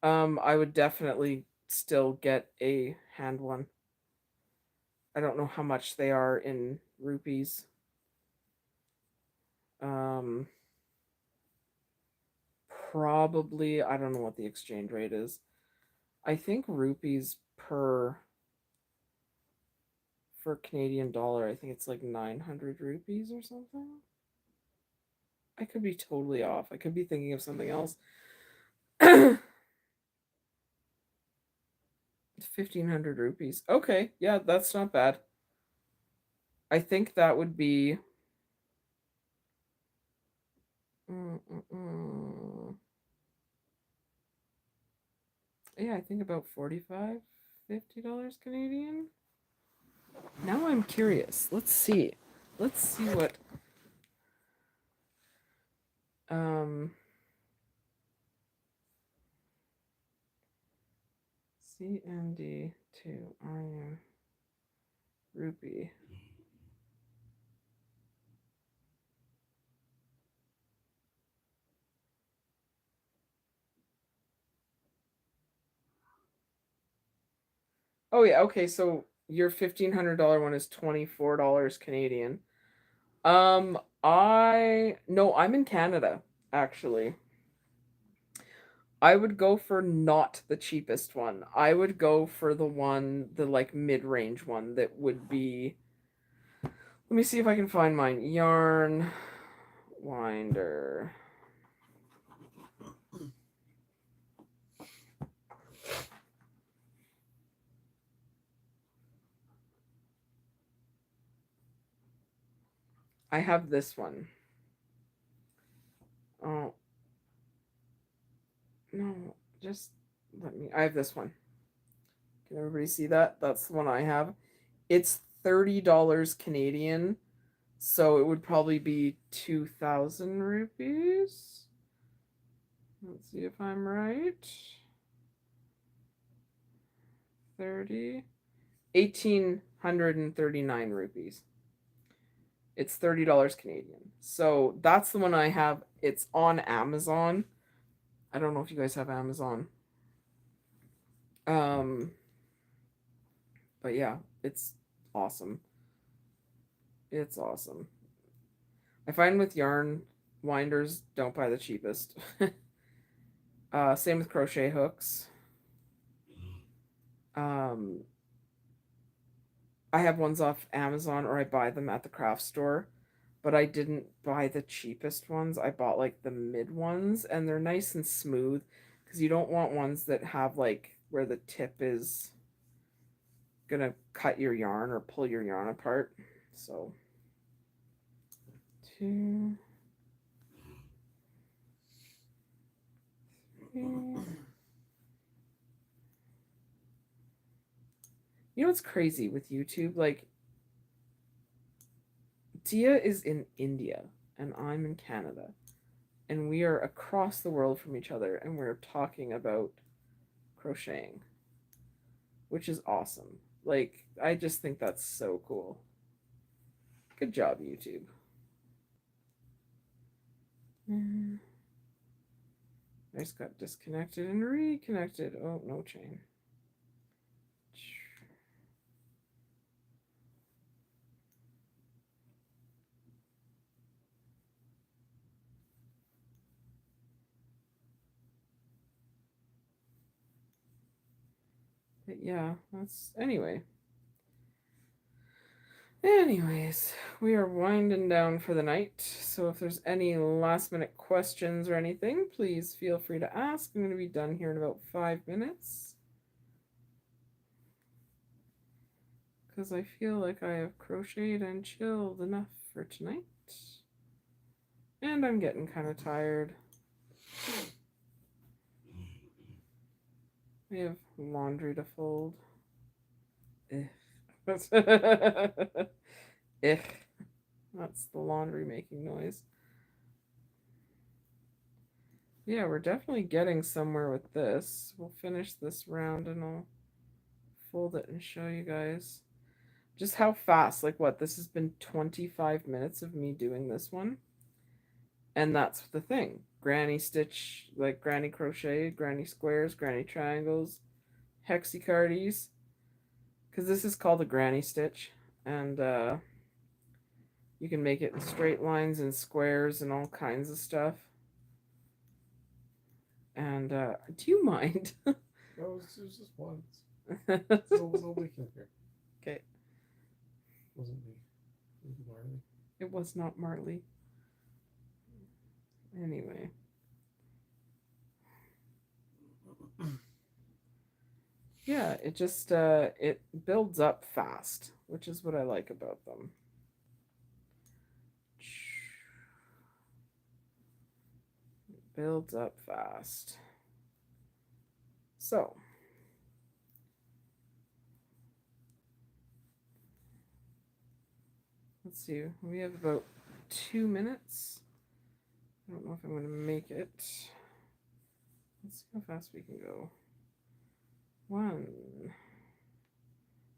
I would definitely still get a hand one. I don't know how much they are in rupees. Um, Probably, I don't know what the exchange rate is. I think rupees per for Canadian dollar, I think it's like 900 rupees or something. I could be totally off. I could be thinking of something else. 1500 rupees. Okay, yeah, that's not bad. I think that would be mm, mm, mm. Yeah, I think about 45, $50 Canadian. Now I'm curious. Let's see. Let's see what um CND to RU rupee. Oh yeah, okay, so your $1,500 one is $24 Canadian. I no, I'm in Canada, actually. I would go for not the cheapest one. I would go for the one, the like mid-range one that would be. Let me see if I can find mine. Yarn winder. I have this one. Oh, no, just let me. I have this one. Can everybody see that? That's the one I have. It's $30 Canadian, so it would probably be 2,000 rupees. Let's see if I'm right. 30. 1,839 rupees. It's $30 Canadian. So that's the one I have. It's on Amazon. I don't know if you guys have Amazon. Um, but yeah, it's awesome. It's awesome. I find with yarn winders, don't buy the cheapest. Same with crochet hooks. Um, I have ones off Amazon or I buy them at the craft store, but I didn't buy the cheapest ones. I bought like the mid ones and they're nice and smooth because you don't want ones that have like where the tip is gonna cut your yarn or pull your yarn apart. So, two, three. You know what's crazy with YouTube? Like, Tia is in India and I'm in Canada, and we are across the world from each other, and we're talking about crocheting, which is awesome. Like, I just think that's so cool. Good job, YouTube. I just got disconnected and reconnected. Oh, no chain. But yeah, that's anyway. Anyways, we are winding down for the night. So if there's any last minute questions or anything, please feel free to ask. I'm going to be done here in about 5 minutes. Because I feel like I have crocheted and chilled enough for tonight. And I'm getting kind of tired. We have laundry to fold. Ugh. Ugh. That's the laundry making noise. Yeah, we're definitely getting somewhere with this. We'll finish this round and I'll fold it and show you guys. just how fast, like what, this has been 25 minutes of me doing this one. And that's the thing. Granny stitch, like granny crochet, granny squares, granny triangles, hexi cardies. Because this is called a granny stitch. And you can make it in straight lines and squares and all kinds of stuff. And do you mind? No, it was just once. Nobody can hear. Okay. Wasn't me. It was Marley. It was not Marley. Anyway. Yeah, it just it builds up fast, which is what I like about them. It builds up fast. So, let's see. We have about 2 minutes. I don't know if I'm going to make it. Let's see how fast we can go. 1.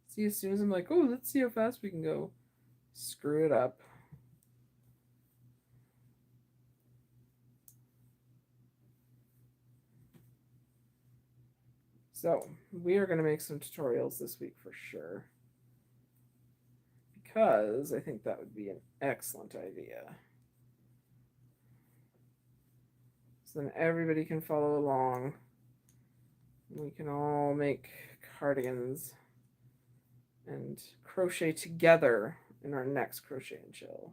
See, as soon as I'm like, oh, let's see how fast we can go, screw it up. So, we are going to make some tutorials this week for sure. Because I think that would be an excellent idea. So then everybody can follow along. We can all make cardigans and crochet together in our next crochet and chill.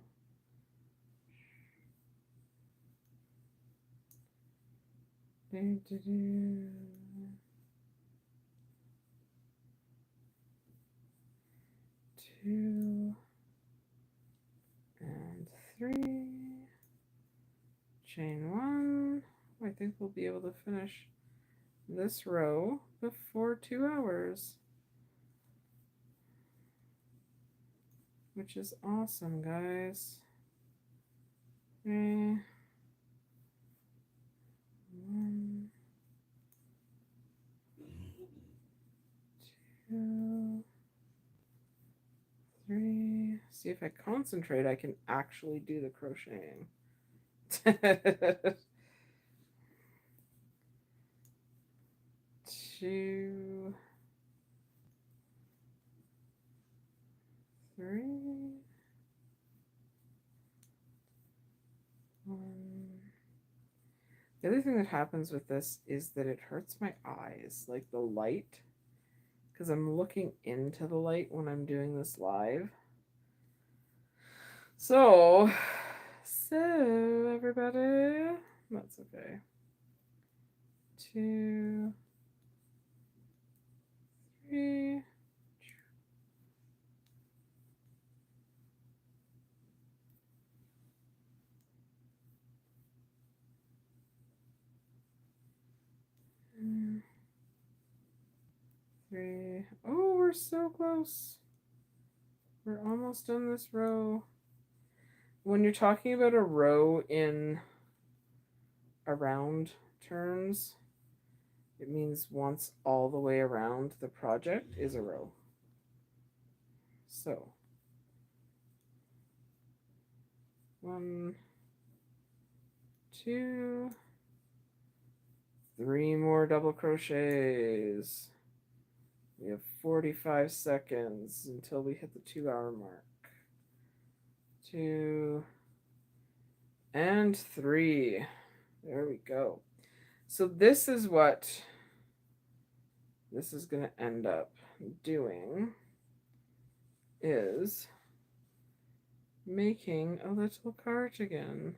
Two and 3. Chain 1. I think we'll be able to finish this row before 2 hours, which is awesome, guys. 3, 1, 2, 3. See, if I concentrate, I can actually do the crocheting. 2, 3, 1. The other thing that happens with this is that it hurts my eyes, like the light, because I'm looking into the light when I'm doing this live. So everybody, that's okay. 2, 3. Three. Oh, we're so close. We're almost done this row. When you're talking about a row in around turns, it means once all the way around the project is a row. So 1, 2, 3 more double crochets. We have 45 seconds until we hit the 2-hour mark. 2 and 3. There we go. So this is what this is going to end up doing, is making a little cardigan.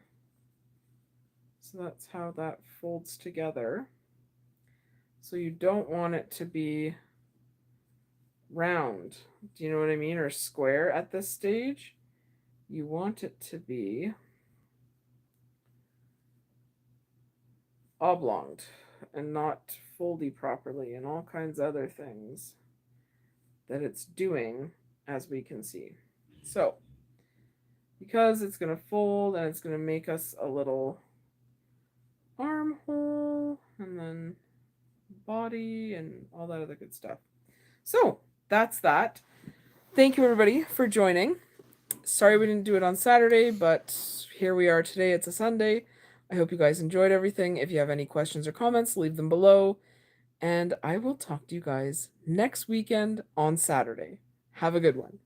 So that's how that folds together. So you don't want it to be round, do you know what I mean, or square at this stage. You want it to be oblonged and not foldy properly and all kinds of other things that it's doing, as we can see. So because it's going to fold and it's going to make us a little armhole and then body and all that other good stuff. So that's that. Thank you, everybody, for joining. Sorry we didn't do it on Saturday, but here we are today. It's a Sunday. I hope you guys enjoyed everything. If you have any questions or comments, leave them below. And I will talk to you guys next weekend on Saturday. Have a good one.